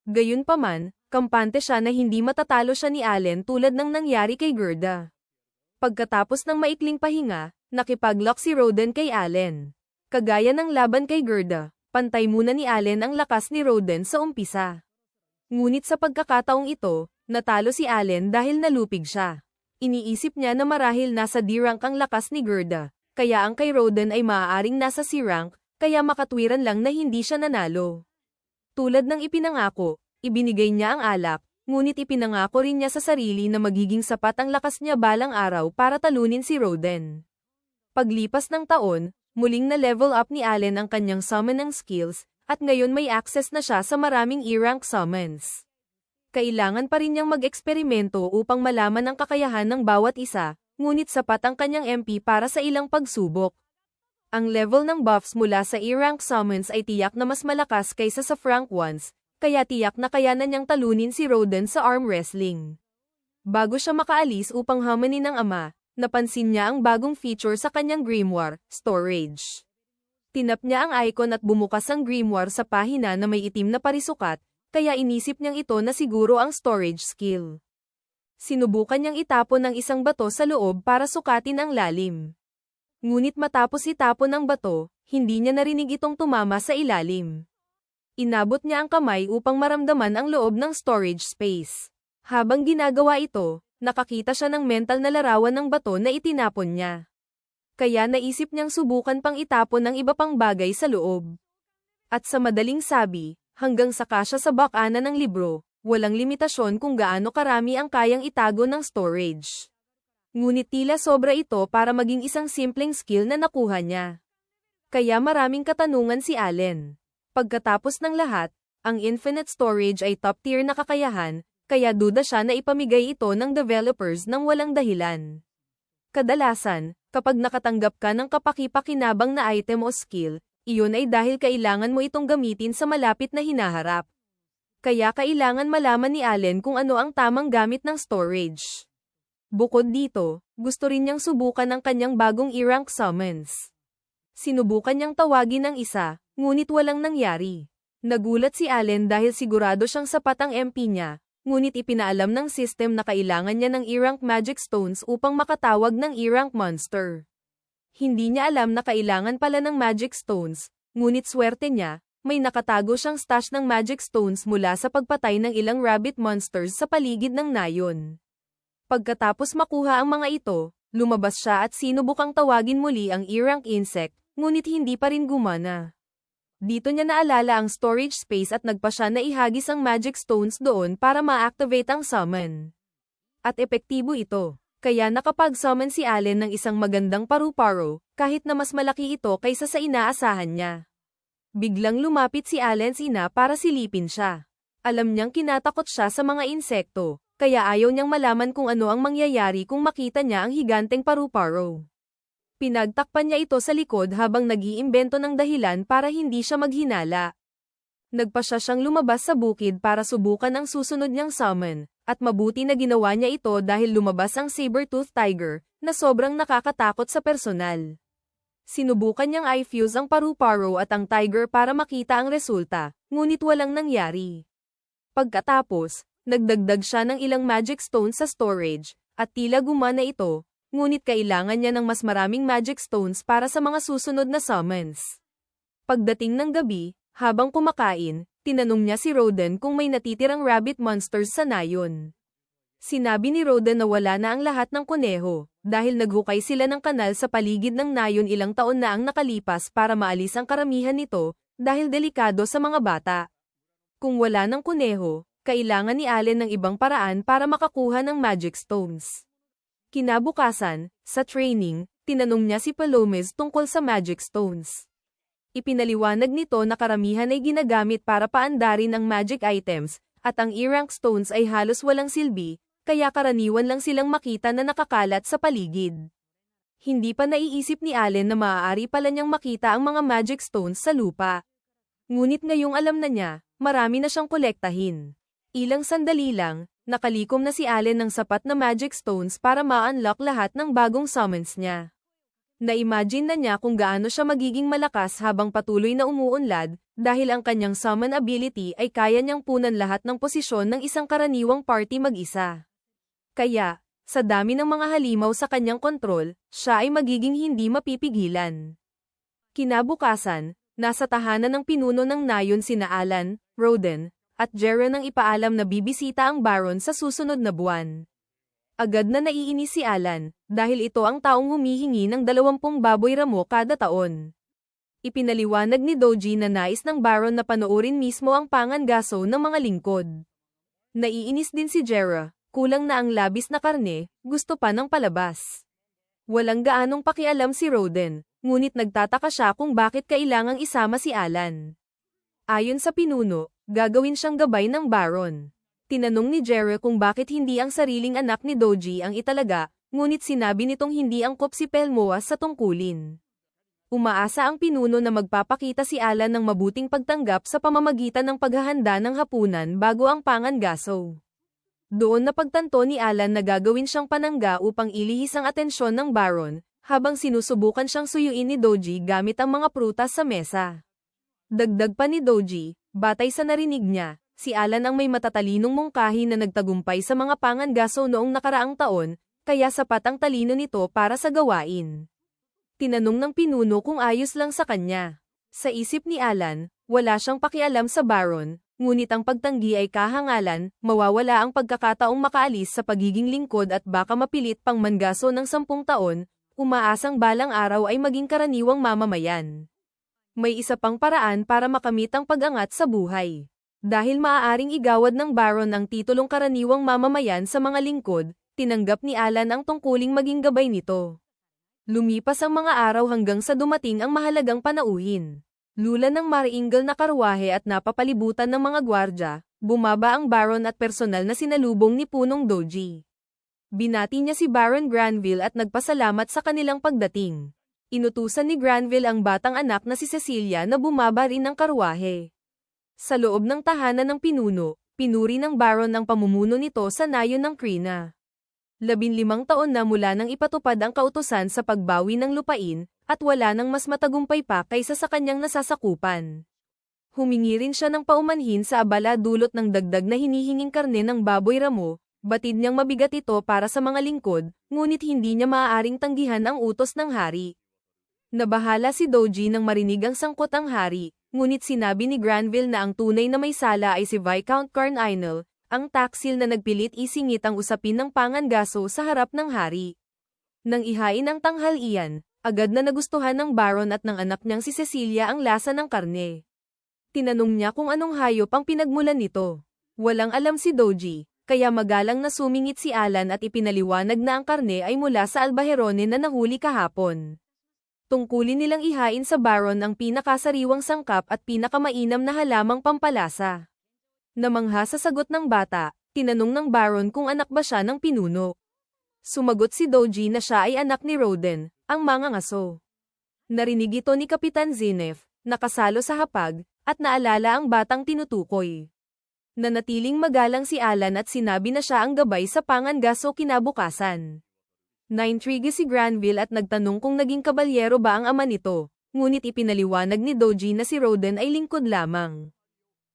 [SPEAKER 1] Gayunpaman, kampante siya na hindi matatalo siya ni Allen tulad ng nangyari kay Gerda. Pagkatapos ng maikling pahinga, nakipaglock si Roden kay Allen. Kagaya ng laban kay Gerda, pantay muna ni Allen ang lakas ni Roden sa umpisa. Ngunit sa pagkakataong ito, natalo si Allen dahil nalupig siya. Iniisip niya na marahil nasa D-rank ang lakas ni Gerda, kaya ang kay Roden ay maaaring nasa C-rank, kaya makatwiran lang na hindi siya nanalo. Tulad ng ipinangako, ibinigay niya ang alak, ngunit ipinangako rin niya sa sarili na magiging sapat ang lakas niya balang araw para talunin si Roden. Paglipas ng taon, muling na-level up ni Allen ang kanyang summoning skills, at ngayon may access na siya sa maraming E-rank summons. Kailangan pa rin niyang mag-eksperimento upang malaman ang kakayahan ng bawat isa, ngunit sapat ang kanyang MP para sa ilang pagsubok. Ang level ng buffs mula sa E-rank summons ay tiyak na mas malakas kaysa sa rank ones, kaya tiyak na kayanan niyang talunin si Roden sa arm wrestling. Bago siya makaalis upang hamanin ng ama, napansin niya ang bagong feature sa kanyang grimoire, storage. Tinap niya ang icon at bumukas ang grimoire sa pahina na may itim na parisukat, kaya inisip niyang ito na siguro ang storage skill. Sinubukan niyang itapon ng isang bato sa loob para sukatin ang lalim. Ngunit matapos itapon ang bato, hindi niya narinig itong tumama sa ilalim. Inabot niya ang kamay upang maramdaman ang loob ng storage space. Habang ginagawa ito, nakakita siya ng mental na larawan ng bato na itinapon niya. Kaya naisip niyang subukan pang itapon ng iba pang bagay sa loob. At sa madaling sabi, hanggang sa kasya sa bakana ng libro, walang limitasyon kung gaano karami ang kayang itago ng storage. Ngunit tila sobra ito para maging isang simpleng skill na nakuha niya. Kaya maraming katanungan si Allen. Pagkatapos ng lahat, ang infinite storage ay top tier na kakayahan, kaya duda siya na ipamigay ito ng developers ng walang dahilan. Kadalasan, kapag nakatanggap ka ng kapaki-pakinabang na item o skill, iyon ay dahil kailangan mo itong gamitin sa malapit na hinaharap. Kaya kailangan malaman ni Allen kung ano ang tamang gamit ng storage. Bukod dito, gusto rin niyang subukan ang kanyang bagong E-rank summons. Sinubukan niyang tawagin ang isa, ngunit walang nangyari. Nagulat si Allen dahil sigurado siyang sapat ang MP niya, ngunit ipinaalam ng system na kailangan niya ng E-rank magic stones upang makatawag ng E-rank monster. Hindi niya alam na kailangan pala ng magic stones, ngunit swerte niya, may nakatago siyang stash ng magic stones mula sa pagpatay ng ilang rabbit monsters sa paligid ng nayon. Pagkatapos makuha ang mga ito, lumabas siya at sinubukang tawagin muli ang E-rank insect, ngunit hindi pa rin gumana. Dito niya naalala ang storage space at nagpa siya na ihagis ang magic stones doon para ma-activate ang summon. At epektibo ito, kaya nakapag-summon si Allen ng isang magandang paru-paro, kahit na mas malaki ito kaysa sa inaasahan niya. Biglang lumapit si Allen's ina para silipin siya. Alam niyang kinatakot siya sa mga insekto, kaya ayaw niyang malaman kung ano ang mangyayari kung makita niya ang higanteng paru-paro. Pinagtakpan niya ito sa likod habang nag-iimbento ng dahilan para hindi siya maghinala. Nagpa siya siyang lumabas sa bukid para subukan ang susunod niyang summon, at mabuti na ginawa niya ito dahil lumabas ang saber-tooth tiger, na sobrang nakakatakot sa personal. Sinubukan niyang i-fuse ang paru-paro at ang tiger para makita ang resulta, ngunit walang nangyari. Pagkatapos, nagdagdag siya ng ilang magic stones sa storage, at tila gumana ito, ngunit kailangan niya ng mas maraming magic stones para sa mga susunod na summons. Pagdating ng gabi, habang kumakain, tinanong niya si Roden kung may natitirang rabbit monsters sa nayon. Sinabi ni Roden na wala na ang lahat ng kuneho, dahil naghukay sila ng kanal sa paligid ng nayon ilang taon na ang nakalipas para maalis ang karamihan nito, dahil delikado sa mga bata. Kung wala ng kuneho, kailangan ni Allen ng ibang paraan para makakuha ng magic stones. Kinabukasan, sa training, tinanong niya si Palomes tungkol sa magic stones. Ipinaliwanag nito na karamihan ay ginagamit para paandarin ang magic items, at ang E-rank stones ay halos walang silbi, kaya karaniwan lang silang makita na nakakalat sa paligid. Hindi pa naiisip ni Allen na maaari pala niyang makita ang mga magic stones sa lupa. Ngunit ngayong alam na niya, marami na siyang kolektahin. Ilang sandali lang, nakalikom na si Allen ng sapat na magic stones para ma-unlock lahat ng bagong summons niya. Na-imagine na niya kung gaano siya magiging malakas habang patuloy na umuunlad, dahil ang kanyang summon ability ay kaya niyang punan lahat ng posisyon ng isang karaniwang party mag-isa. Kaya, sa dami ng mga halimaw sa kanyang kontrol, siya ay magiging hindi mapipigilan. Kinabukasan, nasa tahanan ng pinuno ng nayon sina Allen, Roden, at Jera nang ipaalam na bibisita ang Baron sa susunod na buwan. Agad na naiinis si Allen, dahil ito ang taong humihingi ng 20 baboy ramo kada taon. Ipinaliwanag ni Doji na nais ng Baron na panoorin mismo ang pangangaso ng mga lingkod. Naiinis din si Jera, kulang na ang labis na karne, gusto pa ng palabas. Walang gaanong pakialam si Roden, ngunit nagtataka siya kung bakit kailangang isama si Allen. Ayon sa pinuno, gagawin siyang gabay ng Baron. Tinanong ni Jera kung bakit hindi ang sariling anak ni Doji ang italaga, ngunit sinabi nitong hindi angkop si Pelmoa sa tungkulin. Umaasa ang pinuno na magpapakita si Allen ng mabuting pagtanggap sa pamamagitan ng paghahanda ng hapunan bago ang pangangaso. Doon napagtanto ni Allen na gagawin siyang panangga upang ilihis ang atensyon ng Baron, habang sinusubukan siyang suyuin ni Doji gamit ang mga prutas sa mesa. Dagdag pa ni Doji, batay sa narinig niya, si Allen ang may matatalinong mungkahi na nagtagumpay sa mga pangangaso noong nakaraang taon, kaya sapat ang talino nito para sa gawain. Tinanong ng pinuno kung ayos lang sa kanya. Sa isip ni Allen, wala siyang pakialam sa Baron, ngunit ang pagtanggi ay kahangalan, mawawala ang pagkakataong makaalis sa pagiging lingkod at baka mapilit pang mangaso ng 10 taon, umaasang balang araw ay maging karaniwang mamamayan. May isa pang paraan para makamit ang pag-angat sa buhay. Dahil maaaring igawad ng Baron ang titulong karaniwang mamamayan sa mga lingkod, tinanggap ni Allen ang tungkuling maging gabay nito. Lumipas ang mga araw hanggang sa dumating ang mahalagang panauhin. Lula ng mariingal na karwahe at napapalibutan ng mga gwardya, Bumaba ang Baron at personal na sinalubong ni Punong Doji. Binati niya si Baron Granville at nagpasalamat sa kanilang pagdating. Inutusan ni Granville ang batang anak na si Cecilia na bumaba rin ng karwahe. Sa loob ng tahanan ng pinuno, pinuri ng Baron ang pamumuno nito sa nayon ng Krina. 15 taon na mula nang ipatupad ang kautusan sa pagbawi ng lupain, at wala nang mas matagumpay pa kaysa sa kanyang nasasakupan. Humingi rin siya ng paumanhin sa abala dulot ng dagdag na hinihinging karne ng baboy ramo. Batid niyang mabigat ito para sa mga lingkod, ngunit hindi niya maaaring tanggihan ang utos ng hari. Nabahala si Doji nang marinig ang sangkot ang hari, ngunit sinabi ni Granville na ang tunay na may sala ay si Viscount Carneinel, ang taksil na nagpilit isingit ang usapin ng pangangaso sa harap ng hari. Nang ihain ang tanghalian, agad na nagustuhan ng Baron at ng anak niyang si Cecilia ang lasa ng karne. Tinanong niya kung anong hayop ang pinagmulan nito. Walang alam si Doji. Kaya magalang na sumingit si Alan at ipinaliwanag na ang karne ay mula sa albaherone na nahuli kahapon. Tungkulin nilang ihain sa Baron ang pinakasariwang sangkap at pinakamainam na halamang pampalasa. Namangha sa sagot ng bata, tinanong ng Baron kung anak ba siya ng pinuno. Sumagot si Doji na siya ay anak ni Roden, ang mangangaso. Narinig ito ni Kapitan Zinef, nakasalo sa hapag, at naalala ang batang tinutukoy. Nanatiling magalang si Alan at sinabi na siya ang gabay sa pangangaso kinabukasan. Naintrigue si Granville at nagtanong kung naging kabalyero ba ang ama nito, ngunit ipinaliwanag ni Doji na si Roden ay lingkod lamang.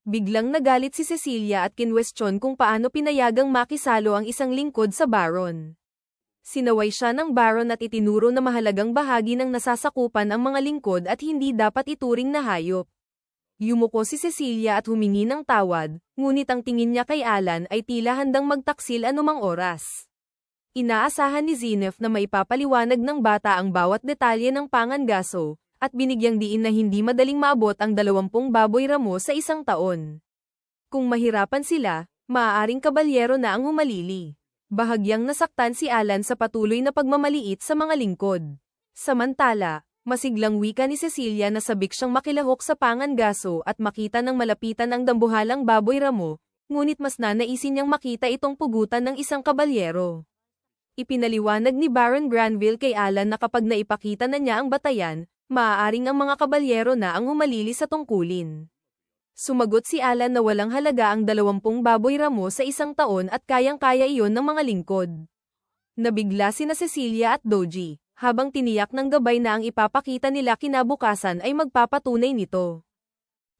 [SPEAKER 1] Biglang nagalit si Cecilia at kinwestiyon kung paano pinayagang makisalo ang isang lingkod sa Baron. Sinaway siya ng Baron at itinuro na mahalagang bahagi ng nasasakupan ang mga lingkod at hindi dapat ituring na hayop. Yumuko si Cecilia at humingi ng tawad, ngunit ang tingin niya kay Alan ay tila handang magtaksil anumang oras. Inaasahan ni Zinef na maipapaliwanag ng bata ang bawat detalye ng pangangaso, at binigyang diin na hindi madaling maabot ang 20 baboy ramo sa isang taon. Kung mahirapan sila, maaaring kabalyero na ang humalili. Bahagyang nasaktan si Alan sa patuloy na pagmamaliit sa mga lingkod. Samantala, masiglang wika ni Cecilia na sabik siyang makilahok sa pangangaso at makita ng malapitan ang dambuhalang baboy ramo, ngunit mas nanaisin niyang makita itong pugutan ng isang kabalyero. Ipinaliwanag ni Baron Granville kay Alan na kapag naipakita na niya ang batayan, maaaring ang mga kabalyero na ang humalili sa tungkulin. Sumagot si Alan na walang halaga ang 20 baboy ramo sa isang taon at kayang-kaya iyon ng mga lingkod. Nabigla sina Cecilia at Doji, habang tiniyak ng gabay na ang ipapakita nila kinabukasan ay magpapatunay nito.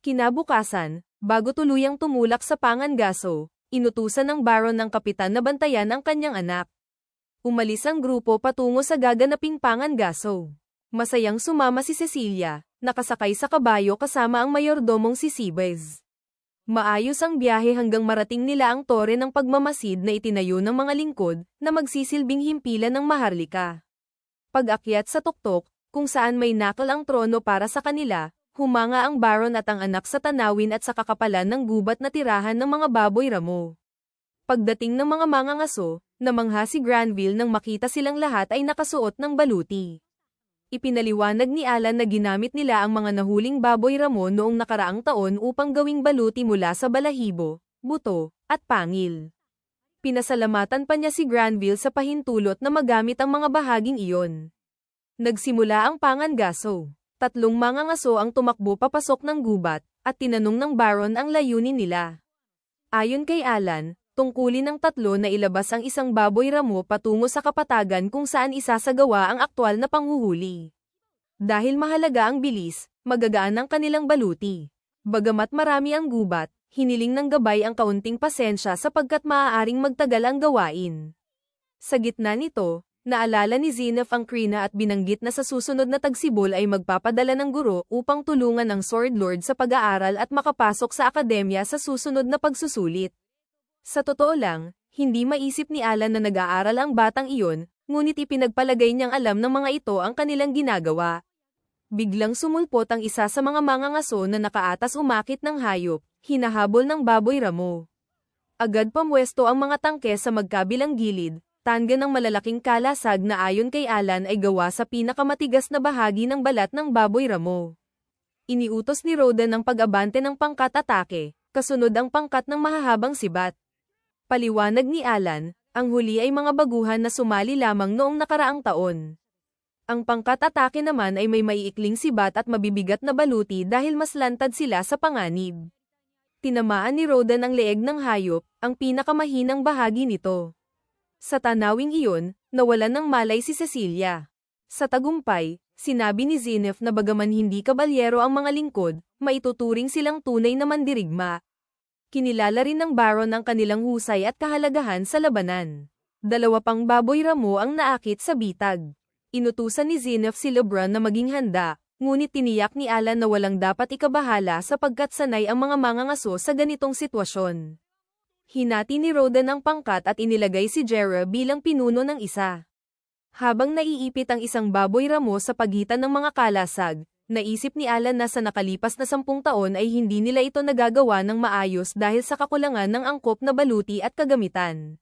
[SPEAKER 1] Kinabukasan, bago tuluyang tumulak sa pangangaso, inutusan ng Baron ng kapitan na bantayan ang kanyang anak. Umalis ang grupo patungo sa gaganaping pangangaso. Masayang sumama si Cecilia, nakasakay sa kabayo kasama ang mayordomong si Sibes. Maayos ang biyahe hanggang marating nila ang tore ng pagmamasid na itinayo ng mga lingkod, na magsisilbing himpilan ng Maharlika. Pag-akyat sa tuktok, kung saan may nakal ang trono para sa kanila, humanga ang Baron at ang anak sa tanawin at sa kakapalan ng gubat na tirahan ng mga baboy ramo. Pagdating ng mga mangangaso, namangha si Granville nang makita silang lahat ay nakasuot ng baluti. Ipinaliwanag ni Alan na ginamit nila ang mga nahuling baboy ramo noong nakaraang taon upang gawing baluti mula sa balahibo, buto, at pangil. Pinasalamatan pa niya si Granville sa pahintulot na magamit ang mga bahaging iyon. Nagsimula ang pangangaso. 3 mangangaso ang tumakbo papasok ng gubat, at tinanong ng Baron ang layunin nila. Ayon kay Alan, tungkulin ng 3 na ilabas ang isang baboy ramo patungo sa kapatagan kung saan isasagawa ang aktwal na panghuhuli. Dahil mahalaga ang bilis, magagaan ang kanilang baluti. Bagamat marami ang gubat, hiniling ng gabay ang kaunting pasensya sapagkat maaaring magtagal ang gawain. Sa gitna nito, naalala ni Zinef ang Krina at binanggit na sa susunod na tagsibol ay magpapadala ng guro upang tulungan ang Sword Lord sa pag-aaral at makapasok sa akademya sa susunod na pagsusulit. Sa totoo lang, hindi maisip ni Alan na nag-aaral ang batang iyon, ngunit ipinagpalagay niyang alam ng mga ito ang kanilang ginagawa. Biglang sumulpot ang isa sa mga mangangaso na nakaatas umakit ng hayop, hinahabol ng baboy ramo. Agad pamwesto ang mga tangke sa magkabilang gilid, tanga ng malalaking kalasag na ayon kay Alan ay gawa sa pinakamatigas na bahagi ng balat ng baboy ramo. Iniutos ni Roden ang pag-abante ng pangkat-atake, kasunod ang pangkat ng mahahabang sibat. Paliwanag ni Alan, ang huli ay mga baguhan na sumali lamang noong nakaraang taon. Ang pangkat-atake naman ay may maiikling sibat at mabibigat na baluti dahil mas lantad sila sa panganib. Tinamaan ni Roden ang leeg ng hayop, ang pinakamahinang bahagi nito. Sa tanawing iyon, nawalan ng malay si Cecilia. Sa tagumpay, sinabi ni Zenith na bagaman hindi kabalyero ang mga lingkod, maituturing silang tunay na mandirigma. Kinilala rin ng Baron ang kanilang husay at kahalagahan sa labanan. 2 pang baboy ramo ang naakit sa bitag. Inutusan ni Zenith si LeBron na maging handa, ngunit tiniyak ni Alan na walang dapat ikabahala sapagkat sanay ang mga mangangaso sa ganitong sitwasyon. Hinati ni Roden ang pangkat at inilagay si Jera bilang pinuno ng isa. Habang naiipit ang isang baboy ramo sa pagitan ng mga kalasag, naisip ni Alan na sa nakalipas na 10 taon ay hindi nila ito nagagawa ng maayos dahil sa kakulangan ng angkop na baluti at kagamitan.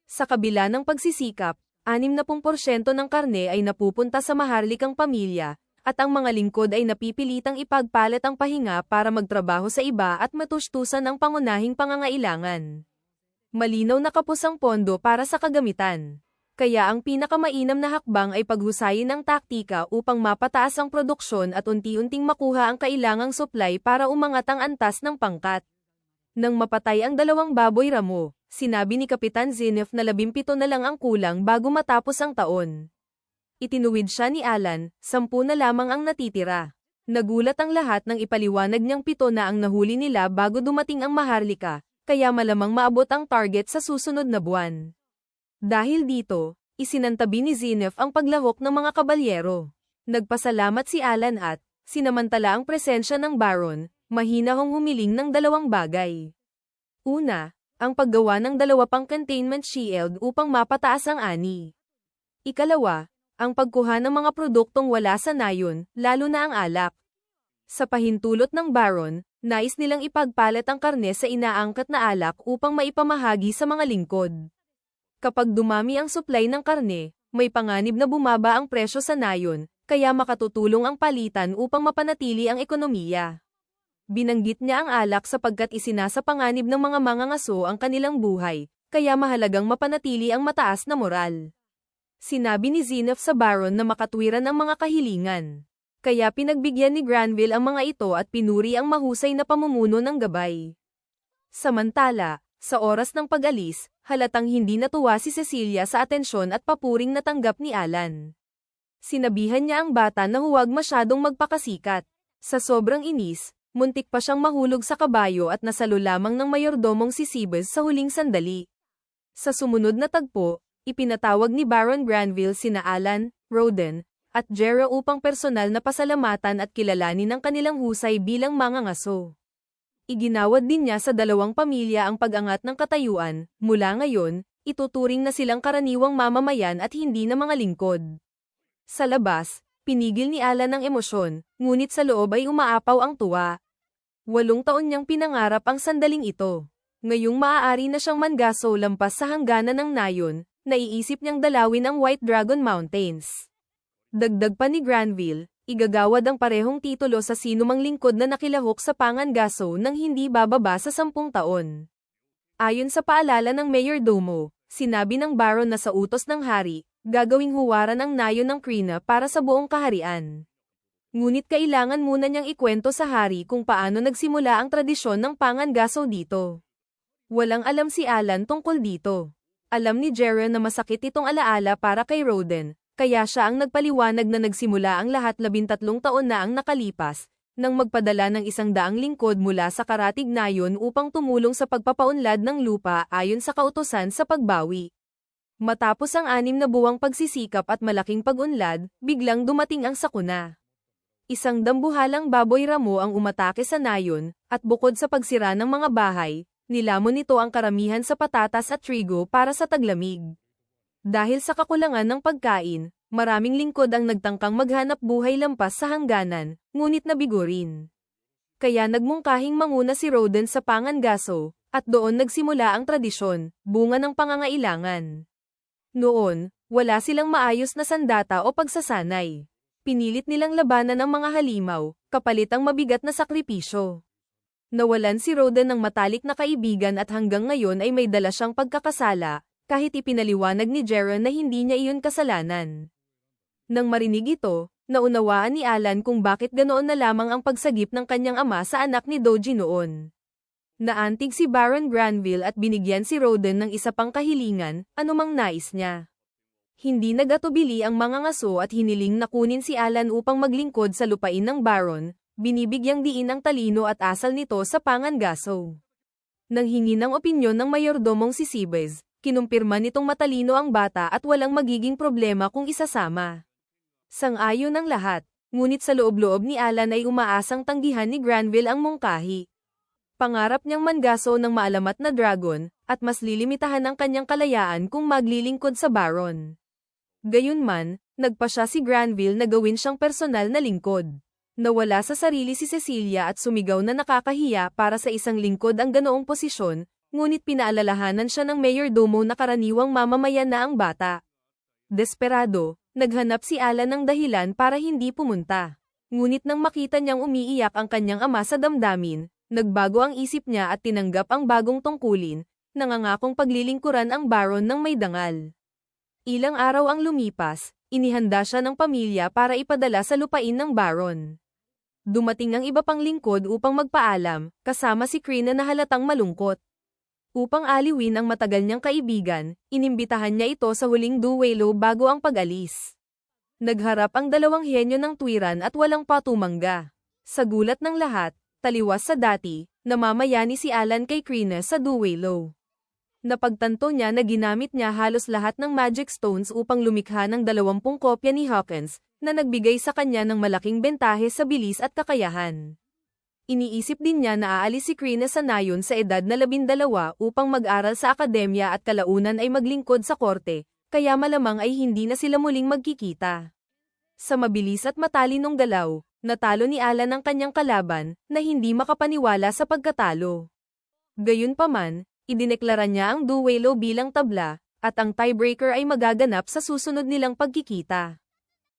[SPEAKER 1] Sa kabila ng pagsisikap, 60% ng karne ay napupunta sa maharlikang pamilya, at ang mga lingkod ay napipilitang ipagpalit ang pahinga para magtrabaho sa iba at matustusan ang pangunahing pangangailangan. Malinaw na kapos ang pondo para sa kagamitan. Kaya ang pinakamainam na hakbang ay paghusayin ang taktika upang mapataas ang produksyon at unti-unting makuha ang kailangang supply para umangat ang antas ng pangkat. Nang mapatay ang 2 baboy ramo, sinabi ni Kapitan Zenith na 17 na lang ang kulang bago matapos ang taon. Itinuwid siya ni Alan, 10 na lamang ang natitira. Nagulat ang lahat nang ipaliwanag niyang 7 na ang nahuli nila bago dumating ang Maharlika, kaya malamang maabot ang target sa susunod na buwan. Dahil dito, isinantabi ni Zenith ang paglahok ng mga kabalyero. Nagpasalamat si Alan at, sinamantala ang presensya ng Baron, mahina hong humiling ng 2 bagay. Una, ang paggawa ng 2 pang containment shield upang mapataas ang ani. Ikalawa, ang pagkuha ng mga produktong wala sa nayon, lalo na ang alak. Sa pahintulot ng Baron, nais nilang ipagpalit ang karne sa inaangkat na alak upang maipamahagi sa mga lingkod. Kapag dumami ang supply ng karne, may panganib na bumaba ang presyo sa nayon, kaya makatutulong ang palitan upang mapanatili ang ekonomiya. Binanggit niya ang alak sapagkat isinasa panganib ng mga mangangaso ang kanilang buhay, kaya mahalagang mapanatili ang mataas na moral. Sinabi ni Zenith sa Baron na makatwiran ang mga kahilingan. Kaya pinagbigyan ni Granville ang mga ito at pinuri ang mahusay na pamumuno ng gabay. Samantala, sa oras ng pag-alis, halatang hindi natuwa si Cecilia sa atensyon at papuring natanggap ni Alan. Sinabihan niya ang bata na huwag masyadong magpakasikat. Sa sobrang inis, muntik pa siyang mahulog sa kabayo at nasalo lamang ng mayordomong si Sibes sa huling sandali. Sa sumunod na tagpo, ipinatawag ni Baron Granville sina Alan, Roden, at Jera upang personal na pasalamatan at kilalanin ang kanilang husay bilang mangangaso. Iginawad din niya sa 2 pamilya ang pag-angat ng katayuan, mula ngayon, ituturing na silang karaniwang mamamayan at hindi na mga lingkod. Sa labas, pinigil ni Alan ang emosyon, ngunit sa loob ay umaapaw ang tuwa. 8 taon niyang pinangarap ang sandaling ito. Ngayong maaari na siyang mangaso lampas sa hangganan ng nayon, naiisip niyang dalawin ang White Dragon Mountains. Dagdag pa ni Granville, igagawad ang parehong titulo sa sinumang lingkod na nakilahok sa pangangaso nang hindi bababa sa 10 taon. Ayon sa paalala ng Mayordomo, sinabi ng Baron na sa utos ng hari, gagawing huwaran ang nayon ng Krina para sa buong kaharian. Ngunit kailangan muna niyang ikwento sa hari kung paano nagsimula ang tradisyon ng pangangaso dito. Walang alam si Alan tungkol dito. Alam ni Jera na masakit itong alaala para kay Roden, kaya siya ang nagpaliwanag na nagsimula ang lahat 13 taon na ang nakalipas, nang magpadala ng 100 lingkod mula sa karatig nayon upang tumulong sa pagpapaunlad ng lupa ayon sa kautusan sa pagbawi. Matapos ang 6 na buwang pagsisikap at malaking pag-unlad, biglang dumating ang sakuna. Isang dambuhalang baboy ramo ang umatake sa nayon, at bukod sa pagsira ng mga bahay, nilamon nito ang karamihan sa patatas at trigo para sa taglamig. Dahil sa kakulangan ng pagkain, maraming lingkod ang nagtangkang maghanap buhay lampas sa hangganan, ngunit nabigo rin. Kaya nagmungkahing manguna si Roden sa pangangaso, at doon nagsimula ang tradisyon, bunga ng pangangailangan. Noon, wala silang maayos na sandata o pagsasanay. Pinilit nilang labanan ang mga halimaw, kapalit ang mabigat na sakripisyo. Nawalan si Roden ng matalik na kaibigan at hanggang ngayon ay may dala siyang pagkakasala, kahit ipinaliwanag ni Jera na hindi niya iyon kasalanan. Nang marinig ito, naunawaan ni Alan kung bakit ganoon na lamang ang pagsagip ng kanyang ama sa anak ni Doji noon. Naantig si Baron Granville at binigyan si Roden ng isa pang kahilingan, anumang nais niya. Hindi nagatubili ang mga ngaso at hiniling na kunin si Alan upang maglingkod sa lupain ng Baron, binibigyang diin ang talino at asal nito sa pangangaso. Nang hingi ng opinyon ng mayordomong si Sibes, kinumpirma nitong matalino ang bata at walang magiging problema kung isasama. Sang-ayon ang lahat, ngunit sa loob-loob ni Alan ay umaasang tanggihan ni Granville ang mungkahi. Pangarap niyang manggaso ng maalamat na dragon, at mas lilimitahan ang kanyang kalayaan kung maglilingkod sa Baron. Gayunman, nagpasya si Granville na gawin siyang personal na lingkod. Nawala sa sarili si Cecilia at sumigaw na nakakahiya para sa isang lingkod ang ganoong posisyon, ngunit pinaalalahanan siya ng mayordomo na karaniwang mamamayan na ang bata. Desperado, naghanap si Alan ng dahilan para hindi pumunta. Ngunit nang makita niyang umiiyak ang kanyang ama sa damdamin, nagbago ang isip niya at tinanggap ang bagong tungkulin, nangangakong paglilingkuran ang Baron ng may dangal. Ilang araw ang lumipas, inihanda siya ng pamilya para ipadala sa lupain ng Baron. Dumating ang iba pang lingkod upang magpaalam, kasama si Krina na halatang malungkot. Upang aliwin ang matagal niyang kaibigan, inimbitahan niya ito sa huling duwelo bago ang pag-alis. Nagharap ang dalawang henyo ng tuwiran at walang patumangga. Sa gulat ng lahat, taliwas sa dati, namamayani si Alan kay Krina sa duwelo. Napagtanto niya na ginamit niya halos lahat ng magic stones upang lumikha ng 20 kopya ni Hawkins, na nagbigay sa kanya ng malaking bentahe sa bilis at kakayahan. Iniisip din niya na aalis si Krina sa nayon sa edad na 12 upang mag-aral sa akademya at kalaunan ay maglingkod sa korte, kaya malamang ay hindi na sila muling magkikita. Sa mabilis at matalinong galaw, natalo ni Alan ang kanyang kalaban, na hindi makapaniwala sa pagkatalo. Gayunpaman, idineklara niya ang duwelo bilang tabla, at ang tiebreaker ay magaganap sa susunod nilang pagkikita.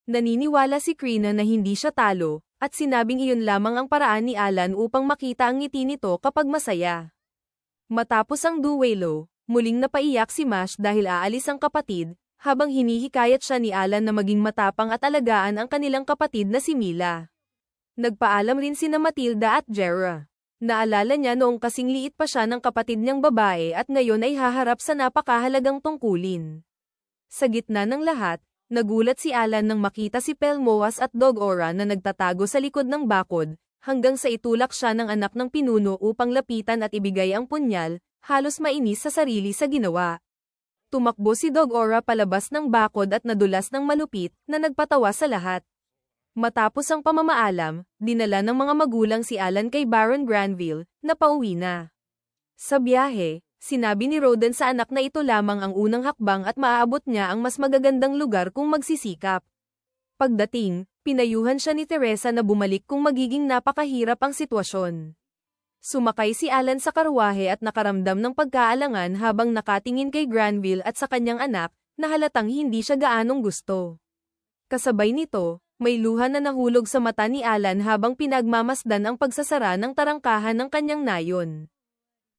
[SPEAKER 1] Naniniwala si Krina na hindi siya talo, at sinabing iyon lamang ang paraan ni Alan upang makita ang ngiti nito kapag masaya. Matapos ang duwelo, muling napaiyak si Mash dahil aalis ang kapatid, habang hinihikayat siya ni Alan na maging matapang at alagaan ang kanilang kapatid na si Mila. Nagpaalam rin sina Matilda at Jera. Naalala niya noong kasing liit pa siya ng kapatid niyang babae at ngayon ay haharap sa napakahalagang tungkulin. Sa gitna ng lahat, nagulat si Alan nang makita si Pelmoas at Dogora na nagtatago sa likod ng bakod, hanggang sa itulak siya ng anak ng pinuno upang lapitan at ibigay ang punyal, halos mainis sa sarili sa ginawa. Tumakbo si Dogora palabas ng bakod at nadulas ng malupit, na nagpatawa sa lahat. Matapos ang pamamaalam, dinala ng mga magulang si Alan kay Baron Granville, na pauwi na. Sa biyahe, sinabi ni Roden sa anak na ito lamang ang unang hakbang at maaabot niya ang mas magagandang lugar kung magsisikap. Pagdating, pinayuhan siya ni Teresa na bumalik kung magiging napakahirap ang sitwasyon. Sumakay si Alan sa karwahe at nakaramdam ng pagkaalangan habang nakatingin kay Granville at sa kanyang anak, na halatang hindi siya gaanong gusto. Kasabay nito, may luha na nahulog sa mata ni Alan habang pinagmamasdan ang pagsasara ng tarangkahan ng kanyang nayon.